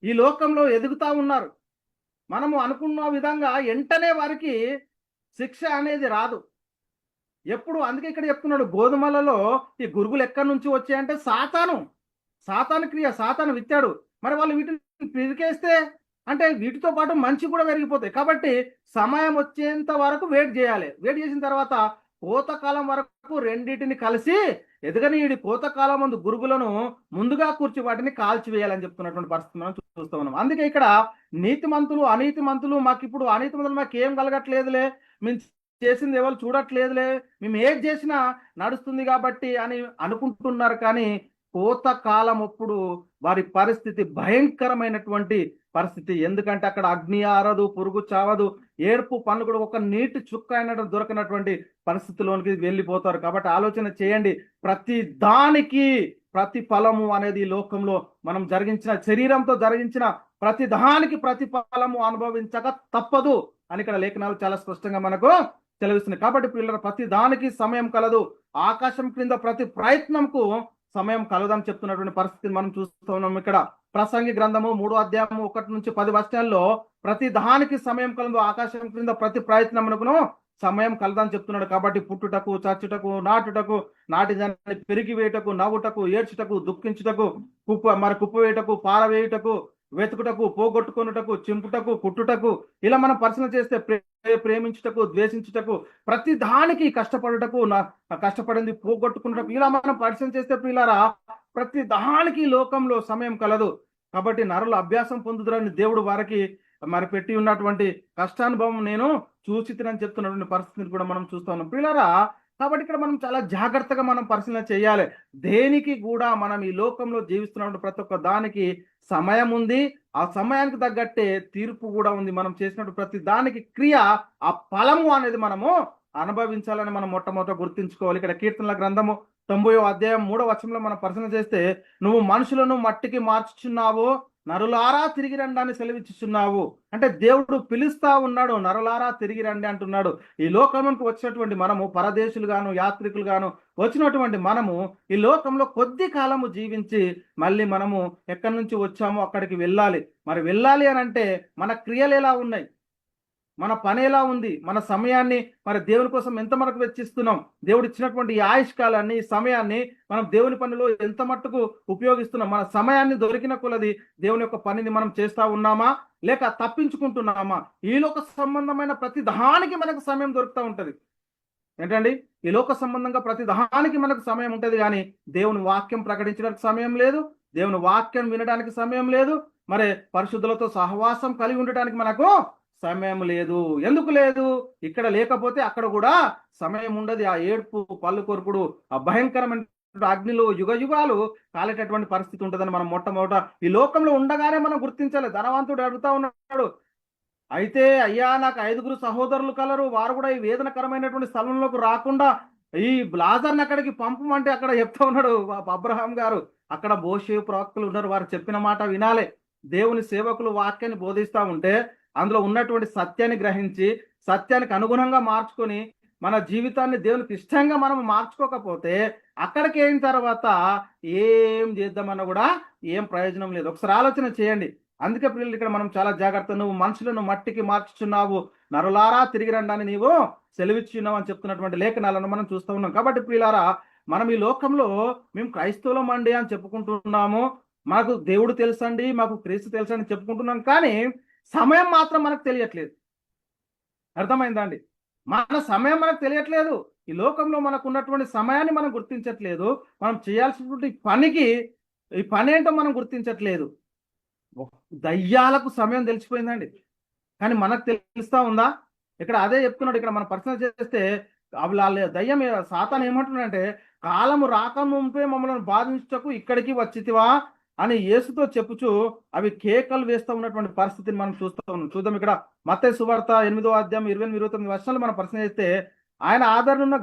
ఈ లోకంలో ఎదుగుతా ఉన్నారు. మనము అనుకున్న విధంగా వెంటనే వారికి శిక్ష అనేది రాదు ఎప్పుడు. అందుకే ఇక్కడ చెప్తున్నాడు, గోధుమలలో ఈ గురుగులు ఎక్కడి నుంచి వచ్చాయంటే సాతాను క్రియ, సాతాను విత్తాడు. మరి వాళ్ళు వీటిని పిరికేస్తే అంటే వీటితో పాటు మంచి కూడా పెరిగిపోతాయి. కాబట్టి సమయం వచ్చేంత వరకు వెయిట్ చేయాలి. వెయిట్ చేసిన తర్వాత కోతకాలం వరకు రెండింటిని కలిసి ఎదగనీయుడి. కోతకాలం ముందు గురుగులను ముందుగా కూర్చి వాటిని కాల్చివేయాలని చెప్తున్నటువంటి పరిస్థితి మనం చూస్తూ ఉన్నాం. అందుకే ఇక్కడ నీతిమంతులు అనీతిమంతులు, మాకు ఇప్పుడు అనీతిమంతులు మాకు ఏం కలగట్లేదులే, మేము చేసింది ఎవరు చూడట్లేదులే, మేము ఏది చేసినా నడుస్తుంది కాబట్టి అని అనుకుంటున్నారు. కానీ కోతకాలం అప్పుడు వారి పరిస్థితి భయంకరమైనటువంటి పరిస్థితి. ఎందుకంటే అక్కడ అగ్ని ఆరదు, పురుగు చావదు, ఏడుపు పనులు కూడా ఒక నీటి చుక్క అయినట్టు దొరకనటువంటి పరిస్థితిలోనికి వెళ్ళిపోతారు. కాబట్టి ఆలోచన చేయండి, ప్రతి దానికి ప్రతి ఫలము అనేది లోకంలో మనం శరీరంతో జరిగించిన ప్రతి దానికి ప్రతి ఫలము అనుభవించక తప్పదు అని ఇక్కడ లేఖనాలు చాలా స్పష్టంగా మనకు తెలియజేస్తున్నాయి. కాబట్టి పిల్లల ప్రతి దానికి సమయం కలదు. ఆకాశం క్రింద ప్రతి ప్రయత్నంకు సమయం కలదని చెప్తున్నటువంటి పరిస్థితిని మనం చూస్తూ ఉన్నాం. ఇక్కడ ప్రసంగి గ్రంథము 3:1-10 ప్రతి దానికి సమయం కలదు, ఆకాశం క్రింద ప్రతి ప్రయత్నమునకును సమయం కలదని చెప్తున్నాడు. కాబట్టి పుట్టుటకు, చచ్చుటకు, నాటుటకు, నాటి దాన్ని పెరిగి వేయుటకు, నవ్వుటకు, ఏడ్చుటకు, దుఃఖించుటకు, కుప్ప వేయుటకు, పారవేయుటకు, వెతుకుటకు, పోగొట్టుకొనుటకు, చింపుటకు, కుట్టుటకు, ఇలా మనం పరిశీలన చేస్తే ప్రేమించుటకు, ద్వేషించుటకు, ప్రతి దానికి కష్టపడింది పోగొట్టుకున్నటకు, ఇలా మనం పరిశీలన చేస్తే ప్రియులారా ప్రతి దానికి లోకంలో సమయం కలదు. కాబట్టి నరులు అభ్యాసం పొందుతారని దేవుడు వారికి పెట్టి ఉన్నటువంటి కష్టానుభవం నేను చూసితనని చెప్తున్నటువంటి పరిస్థితిని కూడా మనం చూస్తా ఉన్నాం ప్రియులారా. కాబట్టి ఇక్కడ మనం చాలా జాగ్రత్తగా మనం పరిశీలన చేయాలి. దేనికి కూడా మనం ఈ లోకంలో జీవిస్తున్నటువంటి ప్రతి ఒక్క దానికి సమయం ఉంది, ఆ సమయానికి తగ్గట్టే తీర్పు కూడా ఉంది. మనం చేసినటువంటి ప్రతి దానికి క్రియ, ఆ ఫలము అనేది మనము అనుభవించాలని మనం మొట్టమొదట గుర్తించుకోవాలి. ఇక్కడ కీర్తనల గ్రంథము 90వ అధ్యాయం 3వ వచనంలో మనం పరిశీలన చేస్తే, నువ్వు మనుషులను మట్టికి మార్చుచున్నావో నరులారా తిరిగి రండి అని సెలవిచ్చుచున్నావు. అంటే దేవుడు పిలుస్తా ఉన్నాడు, నరులారా తిరిగి రండి అంటున్నాడు. ఈ లోకంలోకి వచ్చినటువంటి మనము పరదేశులు గాను, యాత్రికులు గాను వచ్చినటువంటి మనము ఈ లోకంలో కొద్ది కాలము జీవించి మళ్ళీ మనము ఎక్కడి నుంచి వచ్చామో అక్కడికి వెళ్ళాలి. మరి వెళ్ళాలి అని అంటే మన క్రియలు ఎలా ఉన్నాయి, మన పని ఎలా ఉంది, మన సమయాన్ని మరి దేవుని కోసం ఎంత మనకు వెచ్చిస్తున్నాం, దేవుడు ఇచ్చినటువంటి ఈ ఆయుష్కాలాన్ని, ఈ సమయాన్ని మనం దేవుని పనిలో ఎంత మట్టుకు ఉపయోగిస్తున్నాం, మన సమయాన్ని దొరికిన కొలది దేవుని యొక్క పనిని మనం చేస్తా ఉన్నామా లేక తప్పించుకుంటున్నామా? ఈ లోక సంబంధమైన ప్రతి దానికి మనకు సమయం దొరుకుతూ ఉంటది. ఏంటండి, ఈ లోక సంబంధంగా ప్రతి దానికి మనకు సమయం ఉంటది, కానీ దేవుని వాక్యం ప్రకటించడానికి సమయం లేదు, దేవుని వాక్యం వినడానికి సమయం లేదు, మరి పరిశుద్ధులతో సహవాసం కలిగి ఉండటానికి మనకు సమయం లేదు. ఎందుకు లేదు? ఇక్కడ లేకపోతే అక్కడ కూడా సమయం ఉండదు. ఆ ఏడ్పు, పళ్ళు కొరుకుడు, ఆ భయంకరమైన అగ్నిలో యుగ యుగాలు కాలేటటువంటి పరిస్థితి ఉంటుందని మనం మొట్టమొదట ఈ లోకంలో ఉండగానే మనం గుర్తించాలి. ధనవంతుడు అడుగుతా ఉన్నాడు, అయితే అయ్యా నాకు 5గురు సహోదరులు కలరు, వారు కూడా ఈ వేదనకరమైనటువంటి స్థలంలోకి రాకుండా ఈ లాజర్ని అక్కడికి పంపమంటే అక్కడ చెప్తా ఉన్నాడు అబ్రహాం గారు, అక్కడ మోషే ప్రవక్తలు ఉన్నారు, వారు చెప్పిన మాట వినాలే. దేవుని సేవకులు వాక్యాన్ని బోధిస్తూ ఉంటే అందులో ఉన్నటువంటి సత్యాన్ని గ్రహించి సత్యానికి అనుగుణంగా మార్చుకొని మన జీవితాన్ని దేవునికి ఇష్టంగా మనం మార్చుకోకపోతే అక్కడికి అయిన తర్వాత ఏం చేద్దామన్నా కూడా ఏం ప్రయోజనం లేదు. ఒకసారి ఆలోచన చేయండి. అందుకే పిల్లలు ఇక్కడ మనం చాలా జాగ్రత్త, నువ్వు మనుషులను మట్టికి మార్చుచున్నావు, నరులారా తిరిగి రండి నీవు సెలవిచ్చున్నావు అని చెప్తున్నటువంటి లేఖనాలను మనం చూస్తూ ఉన్నాం. కాబట్టి పిల్లారా, మనం ఈ లోకంలో మేము క్రైస్తవులం అండి అని చెప్పుకుంటున్నాము, మాకు దేవుడు తెలుసండి, మాకు క్రీస్తు తెలుసండి చెప్పుకుంటున్నాం, కానీ సమయం మాత్రం మనకు తెలియట్లేదు. అర్థమైందా అండి? మన సమయం మనకు తెలియట్లేదు. ఈ లోకంలో మనకు ఉన్నటువంటి సమయాన్ని మనం గుర్తించట్లేదు. మనం చేయాల్సినటువంటి పనికి ఈ పని ఏంటో మనం గుర్తించట్లేదు. దయ్యాలకు సమయం తెలిసిపోయిందండి, కానీ మనకు తెలుస్తా ఉందా? ఇక్కడ అదే చెప్తున్నాడు. ఇక్కడ మనం పరిశీలన చేస్తే అవి దయ్యం సాతాను ఏమంటున్నాడంటే, కాలము రాకముందే మమ్మల్ని బాధించకు ఇక్కడికి వచ్చితివా అని యేసుతో చెప్పుచు అవి కేకలు వేస్తూ ఉన్నటువంటి పరిస్థితిని మనం చూస్తూ ఉన్నాం. చూద్దాం ఇక్కడ మత్తయి సువార్త 8వ అధ్యాయం 28-29 వర్షాలు మనం పరిశీలన చేస్తే, ఆయన ఆదరణున్న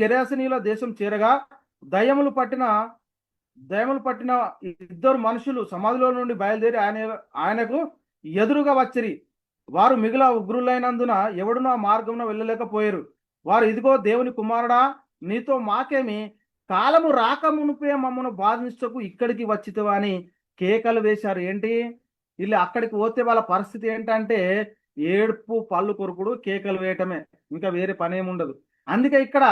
గెరాసనీయుల దేశం చేరగా దయ్యములు పట్టిన 2 మనుషులు సమాధిలో నుండి బయలుదేరి ఆయనకు ఎదురుగా వచ్చిరి. వారు మిగిలిన ఉగ్రులైనందున ఎవడునూ ఆ మార్గంలో వెళ్ళలేకపోయారు. వారు, ఇదిగో దేవుని కుమారుడా, నీతో మాకేమి, కాలము రాక మునిపే మమ్మను బాధించకు ఇక్కడికి వచ్చితివా అని కేకలు వేశారు. ఏంటి, వీళ్ళు అక్కడికి పోతే వాళ్ళ పరిస్థితి ఏంటంటే ఏడుపు, పళ్ళు కొరుకుడు, కేకలు వేయటమే, ఇంకా వేరే పని ఏముండదు. అందుకే ఇక్కడ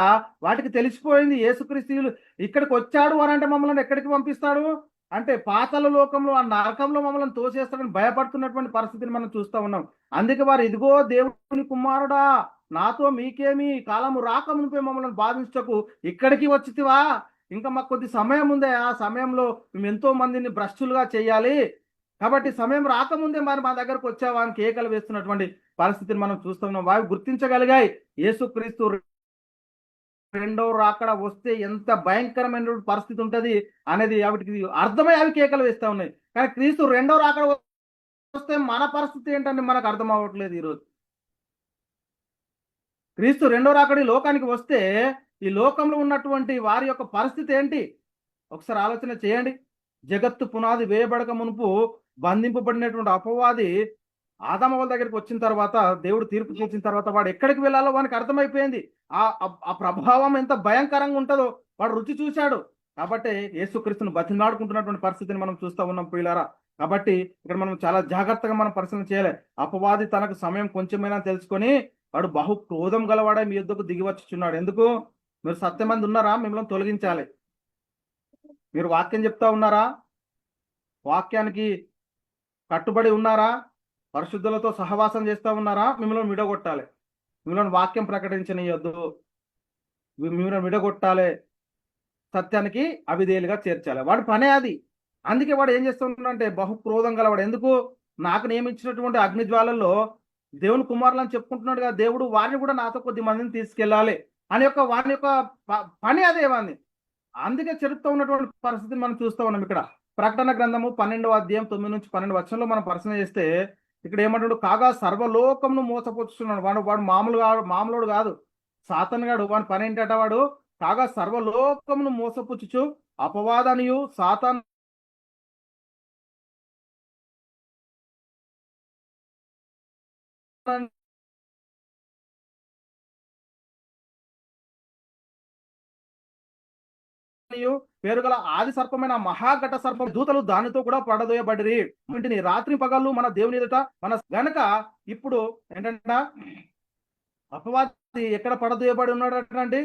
వాటికి తెలిసిపోయింది, యేసుక్రీస్తు ఇక్కడికి వచ్చాడు అని అంటే మమ్మల్ని ఎక్కడికి పంపిస్తాడు అంటే పాతాళ లోకంలో, ఆ నరకంలో మమ్మల్ని తోసేస్తాడని భయపడుతున్నటువంటి పరిస్థితిని మనం చూస్తూ ఉన్నాం. అందుకే వారు, ఇదిగో దేవుని కుమారుడా, నాతో మీకేమి, కాలము రాక మునిపే మమ్మల్ని బాధించకు ఇక్కడికి వచ్చితివా, ఇంకా మాకు కొద్ది సమయం ఉందే, ఆ సమయంలో మేము ఎంతో మందిని భ్రష్టులుగా చేయాలి, కాబట్టి సమయం రాకముందే మరి మా దగ్గరకు వచ్చావా అని కేకలు వేస్తున్నటువంటి పరిస్థితిని మనం చూస్తూ ఉన్నాం. వారు గుర్తించగలిగాయి యేసుక్రీస్తు రెండవ రాకడ వస్తే ఎంత భయంకరమైన పరిస్థితి ఉంటది అనేది వాటికి అర్థమై అవి కేకలు వేస్తా ఉన్నాయి. కానీ క్రీస్తు రెండవ రాకడ వస్తే మన పరిస్థితి ఏంటంటే మనకు అర్థం అవ్వట్లేదు. ఈరోజు క్రీస్తు రెండవ రాకడ లోకానికి వస్తే ఈ లోకంలో ఉన్నటువంటి వారి యొక్క పరిస్థితి ఏంటి ఒకసారి ఆలోచన చేయండి. జగత్తు పునాది వేయబడక మునుపు బంధింపబడినటువంటి అపవాది ఆదామవల దగ్గరికి వచ్చిన తర్వాత, దేవుడు తీర్పు చేసిన తర్వాత వాడు ఎక్కడికి వెళ్ళాలో వానికి అర్థమైపోయింది. ఆ ప్రభావం ఎంత భయంకరంగా ఉంటుందో వాడు రుచి చూశాడు. కాబట్టి యేసుక్రీస్తును బతిమాడుకుంటున్నటువంటి పరిస్థితిని మనం చూస్తూ ఉన్నాం ప్రియులారా. కాబట్టి ఇక్కడ మనం చాలా జాగ్రత్తగా మనం పరిశీలన చేయాలి. అపవాది తనకు సమయం కొంచెమైనా తెలుసుకొని వాడు బహు క్రోధం గలవాడే మీ యుద్ధకు దిగి వచ్చుచున్నాడు. ఎందుకు? మీరు సత్యమంది ఉన్నారా? మిమ్మల్ని తొలగించాలి. మీరు వాక్యం చెప్తా ఉన్నారా? వాక్యానికి కట్టుబడి ఉన్నారా? పరిశుద్ధులతో సహవాసం చేస్తూ ఉన్నారా? మిమ్మల్ని విడగొట్టాలి. మిమ్మల్ని వాక్యం ప్రకటించనియొద్దు, మిమ్మల్ని విడగొట్టాలి, సత్యానికి అవిధేయులుగా చేర్చాలి. వాడి పనే అది. అందుకే వాడు ఏం చేస్తున్నాడంటే బహు క్రోధం గలవాడు. ఎందుకు? నాకు నియమించినటువంటి అగ్నిజ్వాలల్లో దేవుని కుమారులని చెప్పుకుంటున్నాడు కదా దేవుడు, వారిని కూడా నాతో కొద్ది మందిని తీసుకెళ్ళాలి అని వాని యొక్క పని అదే వాడిని. అందుకే చెరుపుతూ ఉన్నటువంటి పరిస్థితిని మనం చూస్తూ ఉన్నాం. ఇక్కడ ప్రకటన గ్రంథము 12వ అధ్యాయం 9-12 వచనంలో మనం పరిశీలన చేస్తే ఇక్కడ ఏమంటాడు? కాగా సర్వలోకంను మోసపుచ్చుతున్నాడు. వాడు మామూలుడు కాదు, సాతాను గాడు. వాడి పని ఏంటట? వాడు కాగా సర్వలోకమును మోసపుచ్చుచు అపవాదనియు సాతాను పేరుగల ఆది సర్పమైన మహాఘట సర్పం దూతలు దానితో కూడా పడదోయబడిరి. ఇంటిని రాత్రి పగళ్ళు మన దేవుని ఎదుట మన గనక ఇప్పుడు ఏంటంట అపవాది ఎక్కడ పడదోయబడి ఉన్నాడు అండి.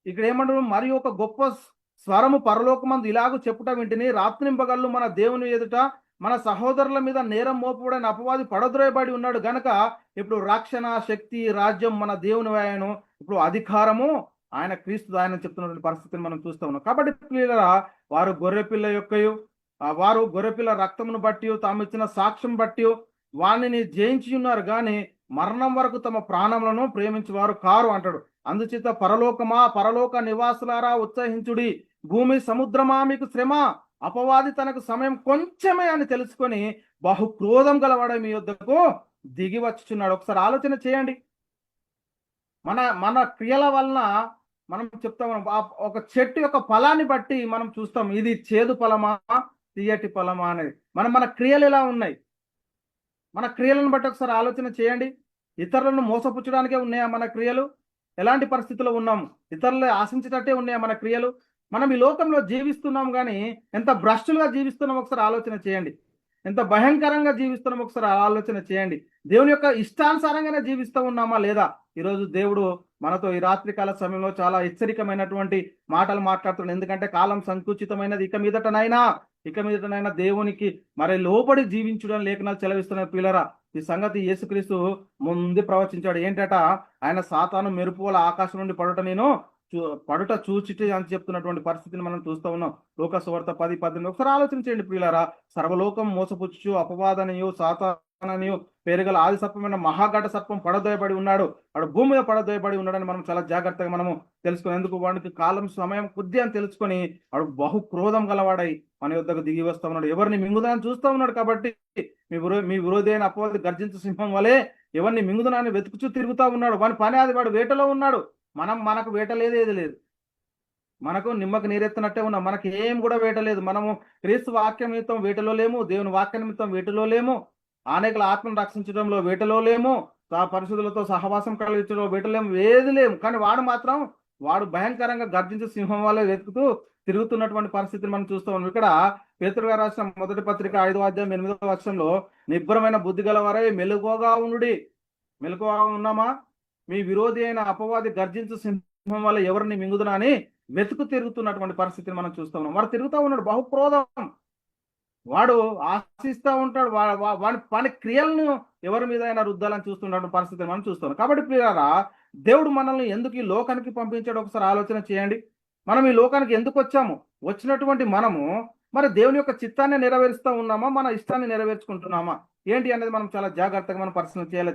ఇక్కడ ఏమంటారు, మరి ఒక గొప్ప స్వరము పరలోకమందు ఇలాగూ చెప్పుట వింటిని, రాత్రింపగళ్ళు మన దేవుని ఎదుట మన సహోదరుల మీద నేరం మోపబడిన అపవాది పడద్రోయబడి ఉన్నాడు గనక ఇప్పుడు రక్షణ శక్తి రాజ్యం మన దేవుని ఆయను, ఇప్పుడు అధికారము ఆయన క్రీస్తు ఆయన చెప్తున్నటువంటి పరిస్థితిని మనం చూస్తూ ఉన్నాం. కాబట్టి పిల్లల వారు గొర్రెపిల్ల యొక్కయు వారు గొర్రెపిల్ల రక్తమును బట్టి తాము ఇచ్చిన సాక్ష్యం బట్టి వాణిని జయించి ఉన్నారు కానీ మరణం వరకు తమ ప్రాణములను ప్రేమించేవారు కారు అంటాడు. అందుచేత పరలోకమా పరలోక నివాసులారా ఉత్సహించుడి, భూమి సముద్రమా మీకు శ్రమ, అపవాది తనకు సమయం కొంచెమే అని తెలుసుకొని బహు క్రోధం గలవాడ మీ యొద్దకు దిగి వచ్చుచున్నాడు. ఒకసారి ఆలోచన చేయండి. మన క్రియల వలన మనం చెప్తాం, ఒక చెట్టు యొక్క ఫలాన్ని బట్టి మనం చూస్తాం ఇది చేదు ఫలమా తీయటి ఫలమా అనేది. మన క్రియలు ఎలా ఉన్నాయి, మన క్రియలను బట్టి ఒకసారి ఆలోచన చేయండి. ఇతరులను మోసపుచ్చడానికే ఉన్నాయా మన క్రియలు? ఎలాంటి పరిస్థితుల్లో ఉన్నాము? ఇతరులు ఆశించేటట్టే ఉన్నాయా మన క్రియలు? మనం ఈ లోకంలో జీవిస్తున్నాం కానీ ఎంత భ్రష్టులుగా జీవిస్తున్నాం ఒకసారి ఆలోచన చేయండి. ఎంత భయంకరంగా జీవిస్తున్నాం ఒకసారి ఆలోచన చేయండి. దేవుని యొక్క ఇష్టానుసారంగానే జీవిస్తూ ఉన్నామా లేదా? ఈరోజు దేవుడు మనతో ఈ రాత్రికాల సమయంలో చాలా హెచ్చరికమైనటువంటి మాటలు మాట్లాడుతున్నాడు. ఎందుకంటే కాలం సంకుచితమైనది, ఇక మీదటనైనా దేవునికి మరి లోబడి జీవించడం లేఖనాలు చెలవిస్తున్న పిల్లరా. ఈ సంగతి యేసుక్రీస్తు ముందు ప్రవచించాడు. ఏంటట, ఆయన సాతాను మెరుపుల ఆకాశం నుండి పడుట చూచిటి అని చెప్తున్నటువంటి పరిస్థితిని మనం చూస్తూ ఉన్నాం. లోకసువార్త 10:18. ఒకసారి ఆలోచన చేయండి ప్రియులారా. సర్వలోకం మోసపుచ్చు అపవాదనియు సాతాననియు పేరుగల ఆది సర్పమైన మహాఘట సర్పం పడదోయబడి ఉన్నాడు, వాడు భూమి మీద పడదోయబడి ఉన్నాడని మనం చాలా జాగ్రత్తగా మనము తెలుసుకుని, ఎందుకు వాడికి కాలం సమయం కొద్ది అని తెలుసుకొని వాడు బహు క్రోధం గలవాడై మన యొద్దకు దిగి వస్తూ ఉన్నాడు. ఎవరిని మింగుదాన్ని చూస్తూ ఉన్నాడు. కాబట్టి మీ విరోధి అయిన అపవాది గర్జించు సింహం వలె ఎవరిని మింగుదనాన్ని వెతుకుచూ తిరుగుతూ ఉన్నాడు. వాని పని అది, వాడు వేటలో ఉన్నాడు. మనకు వేట లేదు, ఏది లేదు. మనకు నిమ్మకు నీరెత్తినట్టే ఉన్నాం. మనకి ఏం కూడా వేట లేదు. మనము క్రీస్తు వాక్యం నిమిత్తం వేటలో లేము, దేవుని వాక్య నిమిత్తం వేటలో లేము, అనేకల ఆత్మను రక్షించడంలో వేటలో లేము, పరిశుద్ధులతో సహవాసం కలిగించడంలో వేటలేము, ఏది లేము. కానీ వాడు భయంకరంగా గర్జించే సింహం వల్ల వెతుకుతూ తిరుగుతున్నటువంటి పరిస్థితిని మనం చూస్తూ ఉన్నాం. ఇక్కడ పేతురు గారు రాసిన మొదటి పత్రిక 5వ అధ్యాయం 8వ వచనంలో నిబ్బరమైన బుద్ధి గలవారై మెలకువగా ఉన్నామా? మీ విరోధి అయిన అపవాది గర్జించు సింహం వల్ల ఎవరిని మింగుదునా అని వెతుకు తిరుగుతున్నటువంటి పరిస్థితిని మనం చూస్తూ ఉన్నాం. వాడు తిరుగుతూ ఉన్నాడు బహుక్రోధం. వాడు ఆశిస్తూ ఉంటాడు. వాడి క్రియలను ఎవరి మీద అయినా రుద్దాలని చూస్తున్నటువంటి పరిస్థితిని మనం చూస్తున్నాం. కాబట్టి ప్రియులారా, దేవుడు మనల్ని ఎందుకు ఈ లోకానికి పంపించాడు ఒకసారి ఆలోచన చేయండి. మనం ఈ లోకానికి ఎందుకు వచ్చాము? వచ్చినటువంటి మనము మరి దేవుని యొక్క చిత్తాన్ని నెరవేరుస్తూ ఉన్నామా, మన ఇష్టాన్ని నెరవేర్చుకుంటున్నామా ఏంటి అనేది మనం చాలా జాగ్రత్తగా మనం పరిశీలన చేయాలి.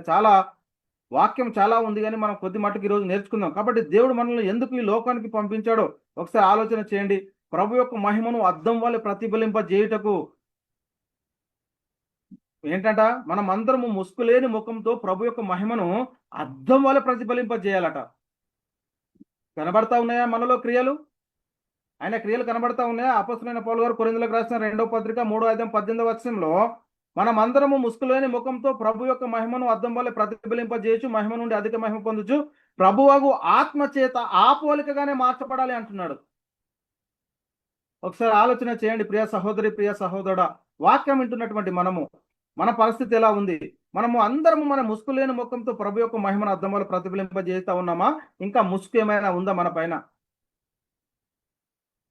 వాక్యం చాలా ఉంది కానీ మనం కొద్ది మట్టుకు ఈరోజు నేర్చుకుందాం. కాబట్టి దేవుడు మనల్ని ఎందుకు ఈ లోకానికి పంపించాడో ఒకసారి ఆలోచన చేయండి. ప్రభు యొక్క మహిమను అద్దం వల్ల ప్రతిఫలింపజేయుటకు. ఏంటంట, మనం అందరము ముసుగులేని ముఖంతో ప్రభు యొక్క మహిమను అద్దం వల్ల ప్రతిఫలింపజేయాలట. కనబడతా ఉన్నాయా మనలో క్రియలు? ఆయన క్రియలు కనబడతా ఉన్నాయా? అపొస్తలుడైన పౌలు గారు కొరింథీయులకు రాసిన 2వ పత్రిక 3వ అధ్యాయం 18వ వచనంలో మనం అందరము ముసుగులేని ముఖంతో ప్రభు యొక్క మహిమను అద్దం వల్ల ప్రతిఫలింపజేయచ్చు, మహిమ నుండి అధిక మహిమ పొందొచ్చు, ప్రభువగు ఆత్మ చేత ఆ పోలికగానే మార్చబడాలి అంటున్నాడు. ఒకసారి ఆలోచన చేయండి ప్రియ సహోదరి, ప్రియ సహోదరుడా. వాక్యం వింటున్నటువంటి మన పరిస్థితి ఎలా ఉంది? మనము అందరము మన ముసుగు లేని ముఖంతో ప్రభు యొక్క మహిమను అద్దం వల్ల ప్రతిఫలింపజేస్తా ఉన్నామా? ఇంకా ముసుగు ఏమైనా ఉందా మన పైన?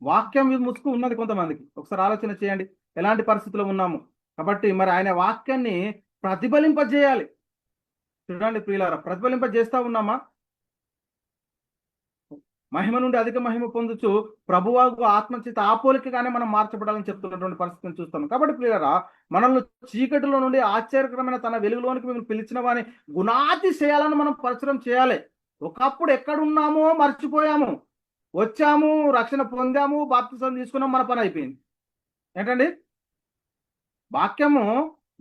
వాక్యం ముసుగు ఉన్నది కొంతమందికి. ఒకసారి ఆలోచన చేయండి ఎలాంటి పరిస్థితిలో ఉన్నాము. కాబట్టి మరి ఆయన వాక్యాన్ని ప్రతిఫలింపజేయాలి. చూడండి ప్రియులారా, ప్రతిఫలింపజేస్తా ఉన్నామా? మహిమ నుండి అధిక మహిమ పొందుచు ప్రభువాకు ఆత్మచేత ఆ పోలికగానే మనం మార్చబడాలని చెప్తున్నటువంటి పరిస్థితిని చూస్తాం. కాబట్టి ప్రియులారా, మనల్ని చీకటిలో నుండి ఆశ్చర్యకరమైన తన వెలుగులోనికి మేము పిలిచిన వాని గుణాతిశయాలను మనం పరిచయం చేయాలి. ఒకప్పుడు ఎక్కడున్నామో మర్చిపోయాము, వచ్చాము, రక్షణ పొందాము, బాప్తిసం తీసుకున్నాం, మన పని అయిపోయింది. ఏంటండి, వాక్యము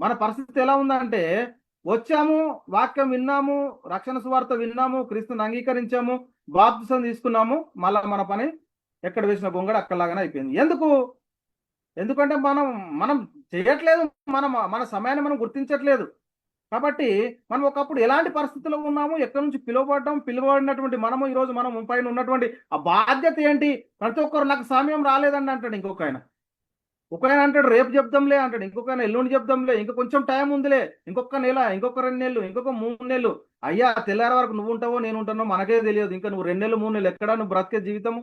మన పరిస్థితి ఎలా ఉందంటే, వచ్చాము, వాక్యం విన్నాము, రక్షణ సువార్త విన్నాము, క్రీస్తుని అంగీకరించాము, బాప్తిసం తీసుకున్నాము, మళ్ళా మన పని ఎక్కడ వేసిన గొంగడ అక్కడలాగానే అయిపోయింది. ఎందుకంటే మనం చేయట్లేదు, మన సమయాన్ని మనం గుర్తించట్లేదు. కాబట్టి మనం ఒకప్పుడు ఎలాంటి పరిస్థితుల్లో ఉన్నాము, ఎక్కడి నుంచి పిలువబడ్డాం, పిలువబడినటువంటి మనము ఈరోజు మనం పైన ఉన్నటువంటి ఆ బాధ్యత ఏంటి? ప్రతి ఒక్కరు నాకు సమయం రాలేదండి అంటాడు ఇంకొక ఆయన. ఒక ఆయన అంటాడు రేపు చెప్దాంలే అంటాడు, ఇంకొక ఆయన ఎల్లుండి చెప్దాంలే, ఇంకా కొంచెం టైం ఉందిలే, ఇంకొక నెల, ఇంకొక 2 నెలలు, ఇంకొక 3 నెలలు. అయ్యా తెల్లారి వరకు నువ్వు ఉంటావో నేను ఉంటానో మనకే తెలియదు. ఇంకా నువ్వు 2 నెలలు 3 నెలలు ఎక్కడ నువ్వు బ్రతికే జీవితము?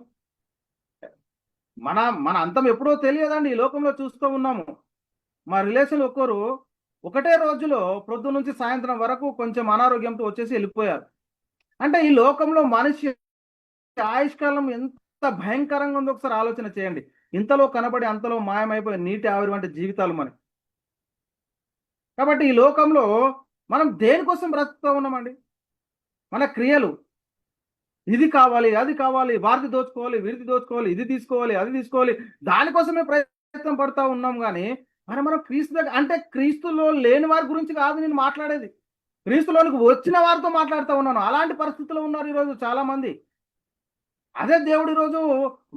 మన మన అంతం ఎప్పుడో తెలియదండి. ఈ లోకంలో చూస్తూ ఉన్నాము. మా రిలేషన్ ఒక్కరు ఒకటే రోజులో ప్రొద్దు నుంచి సాయంత్రం వరకు కొంచెం అనారోగ్యంతో వచ్చేసి వెళ్ళిపోయారు. అంటే ఈ లోకంలో మనిషి ఆయుష్కాలం ఎంత భయంకరంగా ఉందో ఒకసారి ఆలోచన చేయండి. ఇంతలో కనబడి అంతలో మాయమైపోయి నీటి ఆవిరి వంటి జీవితాలు మనకి. కాబట్టి ఈ లోకంలో మనం దేనికోసం బ్రతుకుతూ ఉన్నామండి? మన క్రియలు ఇది కావాలి, అది కావాలి, వారిది దోచుకోవాలి, వీరిది దోచుకోవాలి, ఇది తీసుకోవాలి, అది తీసుకోవాలి, దానికోసమే ప్రయత్నం పడతా ఉన్నాం. కానీ మనం క్రీస్తు దగ్గర, అంటే క్రీస్తులో లేని వారి గురించి కాదు నేను మాట్లాడేది, క్రీస్తులోనికి వచ్చిన వారితో మాట్లాడుతూ ఉన్నాను. అలాంటి పరిస్థితుల్లో ఉన్నారు ఈరోజు చాలా మంది. అదే దేవుడు ఈరోజు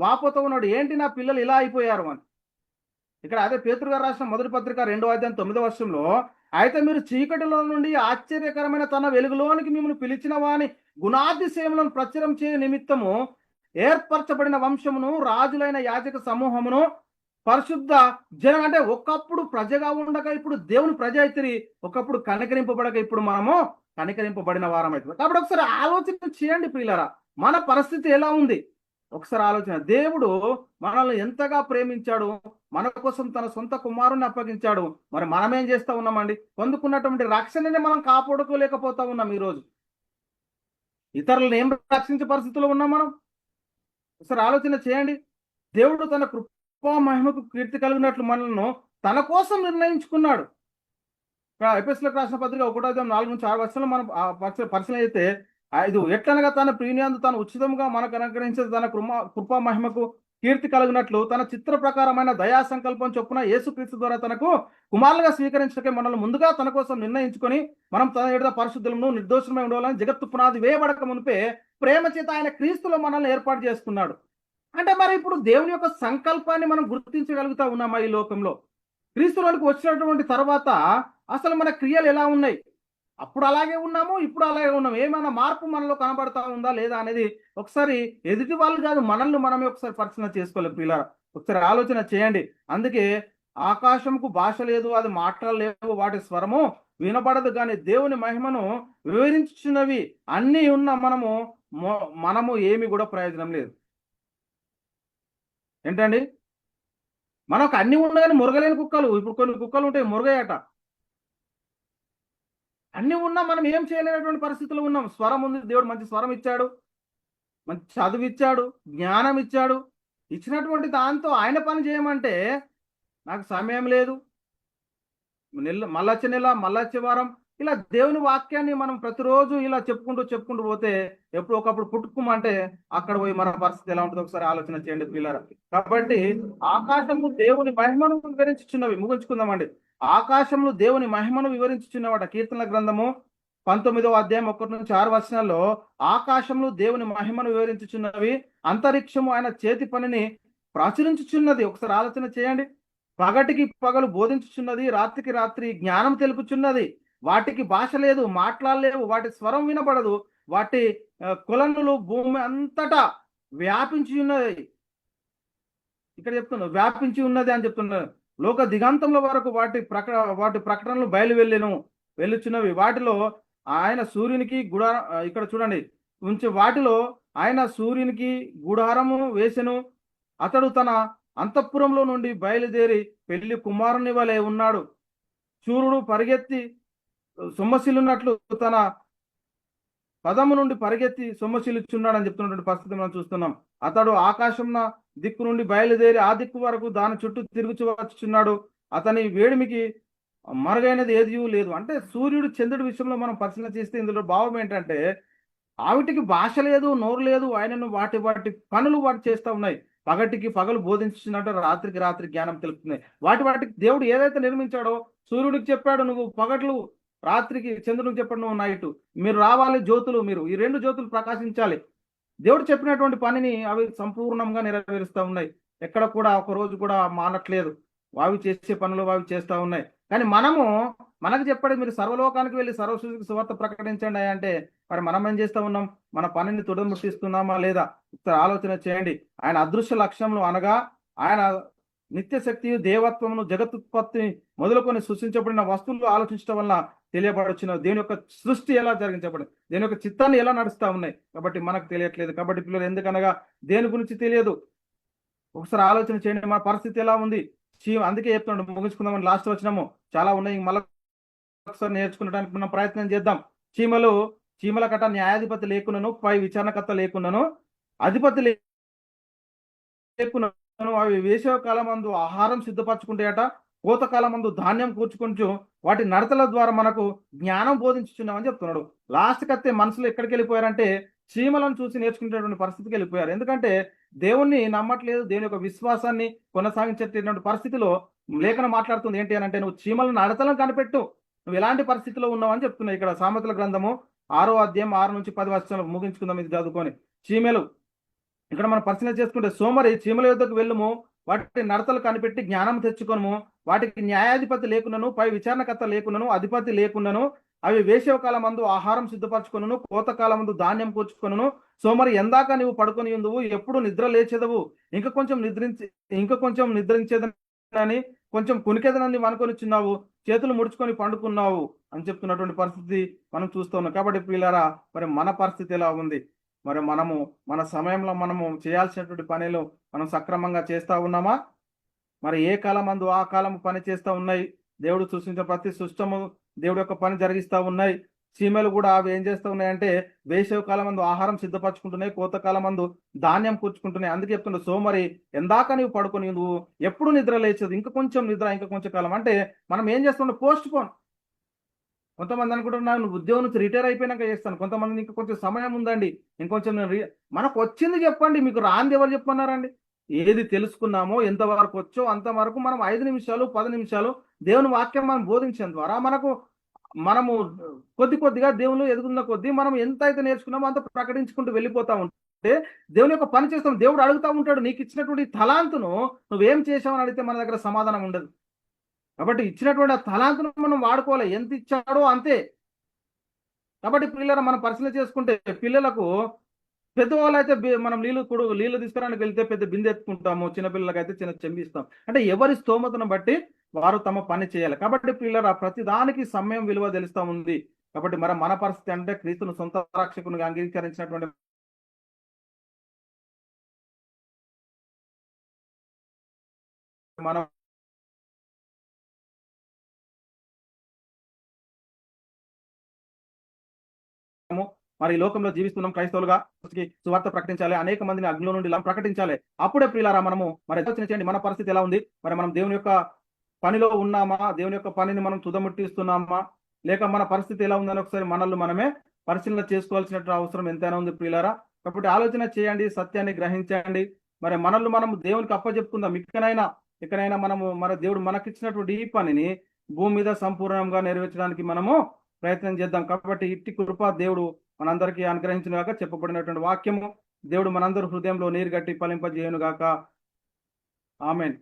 వాపోతూ ఉన్నాడు, ఏంటి నా పిల్లలు ఇలా అయిపోయారు అని. ఇక్కడ అదే పేతురు గారు రాసిన మొదటి పత్రిక 2వ అధ్యాయం 9వ వచనంలో, అయితే మీరు చీకటిలో నుండి ఆశ్చర్యకరమైన తన వెలుగులోనికి మిమ్మల్ని పిలిచిన వాని గుణాతిశయములను ప్రచురం చేయ నిమిత్తము ఏర్పరచబడిన వంశమును, రాజులైన యాజక సమూహమును, పరిశుద్ధ జనం. అంటే ఒకప్పుడు ప్రజగా ఉండగా ఇప్పుడు దేవుని ప్రజ అయితిరి, ఒకప్పుడు కనికరింపబడక ఇప్పుడు మనము కనికరింపబడిన వారం అవుతుంది. కాబట్టి ఒకసారి ఆలోచన చేయండి ప్రియులారా, మన పరిస్థితి ఎలా ఉంది ఒకసారి ఆలోచన. దేవుడు మనల్ని ఎంతగా ప్రేమించాడు, మన కోసం తన సొంత కుమారుని అప్పగించాడు. మరి మనం ఏం చేస్తా ఉన్నామండి? పొందుకున్నటువంటి రక్షణని మనం కాపాడుకోలేకపోతా ఉన్నాం. ఈరోజు ఇతరులను ఏం రక్షించే పరిస్థితుల్లో ఉన్నాం మనం? ఒకసారి ఆలోచన చేయండి. దేవుడు తన కృపా మహిమకు కీర్తి కలిగినట్లు మనల్ని తన కోసం నిర్ణయించుకున్నాడు. ఎపిఎస్లకు రాసిన పత్రిక 1వ అధ్యాయం 4 నుంచి 6 వచనాలు మనం పరిశీలన అయితే, ఇది ఎట్లనగా తన ప్రియనియందు తాను ఉచితంగా మనకు అనుగ్రహించే తన కృపా మహిమకు కీర్తి కలిగినట్లు తన చిత్ర ప్రకారమైన దయా సంకల్పం చొప్పున యేసుక్రీస్తు ద్వారా తనకు కుమారులుగా స్వీకరించకే మనల్ని ముందుగా తన కోసం నిర్ణయించుకొని మనం తన ఎడత పరిశుద్ధులను నిర్దోషమై ఉండాలని జగత్తు పునాది వేయబడక మునిపే ప్రేమ చేత ఆయన క్రీస్తులో మనల్ని ఏర్పాటు చేసుకున్నాడు. అంటే మరి ఇప్పుడు దేవుని యొక్క సంకల్పాన్ని మనం గుర్తించగలుగుతా ఉన్నామా ఈ లోకంలో? క్రీస్తులోనికి వచ్చినటువంటి తర్వాత అసలు మన క్రియలు ఎలా ఉన్నాయి? అప్పుడు అలాగే ఉన్నాము, ఇప్పుడు అలాగే ఉన్నాము. ఏమైనా మార్పు మనలో కనబడతా ఉందా లేదా అనేది ఒకసారి ఎదుటి వాళ్ళు కాదు, మనల్ని మనమే ఒకసారి పరిశీలన చేసుకోలేదు పిల్లరా. ఒకసారి ఆలోచన చేయండి. అందుకే ఆకాశంకు భాష లేదు, అది మాట్లాడలేవు, వాటి స్వరము వినబడదు, కానీ దేవుని మహిమను వివరించుచున్నవి అన్నీ ఉన్న మనము ఏమి కూడా ప్రయోజనం లేదు. ఏంటండి? మనకు అన్ని ఉండగానే మురగలేని కుక్కలు. ఇప్పుడు కొన్ని కుక్కలు ఉంటాయి మురగయట. అన్ని ఉన్నా మనం ఏం చేయలేనటువంటి పరిస్థితుల్లో ఉన్నాం. స్వరం ఉంది, దేవుడు మంచి స్వరం ఇచ్చాడు, మంచి చదువు ఇచ్చాడు, జ్ఞానం ఇచ్చాడు. ఇచ్చినటువంటి దాంతో ఆయన పని చేయమంటే నాకు సమయం లేదు, మళ్ళొచ్చే నెల, మళ్ళొచ్చే వారం, ఇలా దేవుని వాక్యాన్ని మనం ప్రతిరోజు ఇలా చెప్పుకుంటూ పోతే ఎప్పుడు ఒకప్పుడు పుట్టుకోమంటే అక్కడ పోయి మన పరిస్థితి ఎలా ఉంటుందో ఒకసారి ఆలోచన చేయండి పిల్లరా. కాబట్టి ఆకాశము దేవుని మహిమను వివరించుచున్నవి. ముగించుకుందామండి. ఆకాశంలో దేవుని మహిమను వివరించుచున్నవాట. కీర్తనల గ్రంథము 19వ అధ్యాయం 1 నుంచి 6 వచనాల్లో ఆకాశంలో దేవుని మహిమను వివరించుచున్నవి, అంతరిక్షము ఆయన చేతి పనిని ప్రచురించుచున్నది. ఒకసారి ఆలోచన చేయండి. పగటికి పగలు బోధించుచున్నది, రాత్రికి రాత్రి జ్ఞానం తెలుపుచున్నది. వాటికి భాష లేదు, మాట్లాడలేవు, వాటి స్వరం వినబడదు, వాటి కొలనులు భూమి అంతటా వ్యాపించి ఉన్నది. ఇక్కడ చెప్తున్నారు వ్యాపించి ఉన్నది అని చెప్తున్నారు. లోక దిగంతంలో వరకు వాటి ప్రకటనలు వెళ్ళుచున్నవి. వాటిలో ఆయన సూర్యునికి ఇక్కడ చూడండి వాటిలో ఆయన సూర్యునికి గుడారము వేసెను. అతడు తన అంతఃపురంలో నుండి బయలుదేరి పెళ్లి కుమారుని వలె ఉన్నాడు. సూర్యుడు పరిగెత్తి సొమ్మసిల్లున్నట్లు తన పదము నుండి పరిగెత్తి సొమ్మసిల్లుచున్నాడు అని చెప్తున్నటువంటి పరిస్థితి మనం చూస్తున్నాం. అతడు ఆకాశం దిక్కు నుండి బయలుదేరి ఆ దిక్కు వరకు దాని చుట్టూ తిరుగుచు వచ్చుచున్నాడు. అతని వేడిమికి మరుగైనది ఏది లేదు. అంటే సూర్యుడు చంద్రుడి విషయంలో మనం పరిశీలన చేస్తే ఇందులో భావం ఏంటంటే, ఆవిటికి భాష లేదు, నోరు లేదు, ఆయనను వాటి పనులు చేస్తూ ఉన్నాయి. పగటికి పగలు బోధించున్నట్టు, రాత్రికి రాత్రి జ్ఞానం తెలుపుతున్నాయి. వాటికి దేవుడు ఏదైతే నిర్మించాడో, సూర్యుడికి చెప్పాడు నువ్వు పగట్లు, రాత్రికి చంద్రుడికి చెప్పాడు నువ్వు నైట్, మీరు రావాలి జ్యోతులు, మీరు ఈ 2 జ్యోతులు ప్రకాశించాలి. దేవుడు చెప్పినటువంటి పనిని అవి సంపూర్ణంగా నెరవేరుస్తూ ఉన్నాయి. ఎక్కడ కూడా ఒక రోజు కూడా మానట్లేదు. వావి చేసే పనులు వావి చేస్తూ ఉన్నాయి. కానీ మనకు చెప్పండి, మీరు సర్వలోకానికి వెళ్ళి సర్వసృష్టికి సువార్త ప్రకటించండి అంటే మరి మనం ఏం చేస్తా ఉన్నాం? మన పనిని తుదముట్టిస్తున్నామా లేదా? ఒకసారి ఆలోచన చేయండి. ఆయన అదృశ్య లక్ష్యములు అనగా ఆయన నిత్య శక్తి, దేవత్వమును, జగత్తుత్పత్తి మొదలుకొని సృష్టించబడిన వస్తువులు ఆలోచించడం వల్ల తెలియబడుచున్న దేని యొక్క సృష్టి ఎలా జరిగించబడింది, దేని యొక్క చిత్తాన్ని ఎలా నడుస్తా ఉన్నాయి కాబట్టి మనకు తెలియట్లేదు. కాబట్టి పిల్లలు ఎందుకనగా దేని గురించి తెలియదు. ఒకసారి ఆలోచన చేయండి, మన పరిస్థితి ఎలా ఉంది. అందుకే చెప్తున్నాడు, ముగించుకుందామని లాస్ట్ వచ్చినాము. చాలా ఉన్నాయి, మళ్ళీ ఒకసారి నేర్చుకునడానికి మనం ప్రయత్నం చేద్దాం. చీమల కట్ట న్యాయాధిపతి లేకున్నాను, పై విచారణకర్త లేకున్నాను, అధిపతి లేకున్నాను, అవి వేసవ కాలం మందు ఆహారం సిద్ధపరచుకుంటాయట, కోతకాలం మందు ధాన్యం కూర్చుకుంటూ వాటి నడతల ద్వారా మనకు జ్ఞానం బోధించుచున్నామని చెప్తున్నాడు. లాస్ట్ కత్తే మనుషులు ఎక్కడికి వెళ్ళిపోయారంటే చీమలను చూసి నేర్చుకునేటువంటి పరిస్థితికి వెళ్ళిపోయారు. ఎందుకంటే దేవుణ్ణి నమ్మట్లేదు, దేవుని యొక్క విశ్వాసాన్ని కొనసాగించేటటువంటి పరిస్థితిలో లేఖనం మాట్లాడుతుంది ఏంటి అని అంటే, నువ్వు చీమల నడతలను కనిపెట్టు, నువ్వు ఎలాంటి పరిస్థితిలో ఉన్నావు అని చెప్తున్నావు. ఇక్కడ సామెతల గ్రంథము 6వ అధ్యాయం 6 నుంచి 10 వచనాలు ముగించుకుందాం ఇది చదువుకొని. చీమలు ఇక్కడ మనం పరిశీలన చేసుకుంటే, సోమరి చీమల యొద్దకు వెళ్ళుము, వాటి నడతలు కనిపెట్టి జ్ఞానం తెచ్చుకొనుము, వాటికి న్యాయాధిపతి లేకున్నను, పై విచారణకర్త లేకున్నను, అధిపతి లేకున్నను, అవి వేసవ మందు ఆహారం సిద్ధపరచుకొనును, కోతకాలం మందు ధాన్యం కూర్చుకొనును. సోమరి ఎందాక నువ్వు పడుకొని ఉందువు, ఎప్పుడు నిద్ర లేచేదవు, ఇంకా కొంచెం నిద్రించేదని, కొంచెం కునికేదనని అనుకొనిచున్నావు, చేతులు ముడుచుకొని పండుకున్నావు అని చెప్తున్నటువంటి పరిస్థితి మనం చూస్తూ ఉన్నాం. కాబట్టి ప్రియులారా, మరి మన పరిస్థితి ఎలా ఉంది? మరి మనము మన సమయంలో మనము చేయాల్సినటువంటి పనులు మనం సక్రమంగా చేస్తా ఉన్నామా? మరి ఏ కాలం మందు ఆ కాలం పని చేస్తూ ఉన్నాయి. దేవుడు సృష్టించిన ప్రతి సృష్టము దేవుడి యొక్క పని జరిగిస్తూ ఉన్నాయి. చీమలు కూడా అవి ఏం చేస్తూ ఉన్నాయంటే వేసవి కాలం మందు ఆహారం సిద్ధపరచుకుంటున్నాయి, కోతకాలం మందు ధాన్యం కూర్చుకుంటున్నాయి. అందుకే చెప్తున్నా, సోమరి ఎందాక నీవు పడుకొని నువ్వు ఎప్పుడు నిద్ర లేచదు, ఇంకా కొంచెం కాలం అంటే మనం ఏం చేస్తున్నాం? Post phone. కొంతమంది అనుకుంటున్నారు నువ్వు ఉద్యోగం నుంచి రిటైర్ అయిపోయినాక చేస్తాను, కొంతమంది ఇంకా కొంచెం సమయం ఉందండి, ఇంకొంచెం మనకు వచ్చింది చెప్పండి, మీకు రాంది ఎవరు చెప్పన్నారండి? ఏది తెలుసుకున్నామో ఎంతవరకు వచ్చో అంతవరకు మనం 5 నిమిషాలు 10 నిమిషాలు దేవుని వాక్యం మనం బోధించడం ద్వారా మనము కొద్దిగా దేవుళ్ళు ఎదుగుతున్న కొద్దీ మనం ఎంత అయితే నేర్చుకున్నామో అంత ప్రకటించుకుంటూ వెళ్ళిపోతా ఉంటే దేవుని యొక్క పని చేస్తాం. దేవుడు అడుగుతా ఉంటాడు, నీకు ఇచ్చినటువంటి తలాంతును నువ్వేం చేసావని అడిగితే మన దగ్గర సమాధానం ఉండదు. కాబట్టి ఇచ్చినటువంటి ఆ తలాంతును మనం వాడుకోవాలి, ఎంత ఇచ్చాడో అంతే. కాబట్టి పిల్లలు మనం పరిశీలన చేసుకుంటే, పిల్లలకు పెద్దవాళ్ళు అయితే మనం నీళ్లు తీసుకురానికి వెళ్తే పెద్ద బిందె ఎత్తుకుంటాము, చిన్నపిల్లలకి అయితే చిన్న చెంబిస్తాం. అంటే ఎవరి స్తోమతను బట్టి వారు తమ పని చేయాలి. కాబట్టి పిల్లలు ప్రతి దానికి సమయం విలువ తెలుస్తా ఉంది. కాబట్టి మరి మన పరిస్థితి అంటే క్రీస్తును సొంత రక్షకునిగా అంగీకరించినటువంటి మనం మరి ఈ లోకంలో జీవిస్తున్నాం, క్రైస్తవులుగా సువార్త ప్రకటించాలి, అనేక మందిని అగ్నిలో నుండి ప్రకటించాలి. అప్పుడే ప్రియులారా మనము మరి ఆలోచన చేయండి, మన పరిస్థితి ఎలా ఉంది? మరి మనం దేవుని యొక్క పనిలో ఉన్నామా? దేవుని యొక్క పనిని మనం తుదముట్టిస్తున్నామా? లేక మన పరిస్థితి ఎలా ఉందని ఒకసారి మనమే పరిశీలన చేసుకోవాల్సిన అవసరం ఎంతైనా ఉంది ప్రియులారా. కాబట్టి ఆలోచన చేయండి, సత్యాన్ని గ్రహించండి. మరి మనం దేవునికి అప్పచెప్పుకుందాం. ఇకనైనా మనము మన దేవుడు మనకిచ్చినటువంటి ఈ పనిని భూమి మీద సంపూర్ణంగా నెరవేర్చడానికి మనము ప్రయత్నం చేద్దాం. కాబట్టి ఇట్టి కృప దేవుడు మనందరికీ అనుగ్రహించిన గాక. చెప్పబడినటువంటి వాక్యము దేవుడు మనందరి హృదయంలో నీరు గట్టి ఫలింపజేయును గాక. ఆమెన్.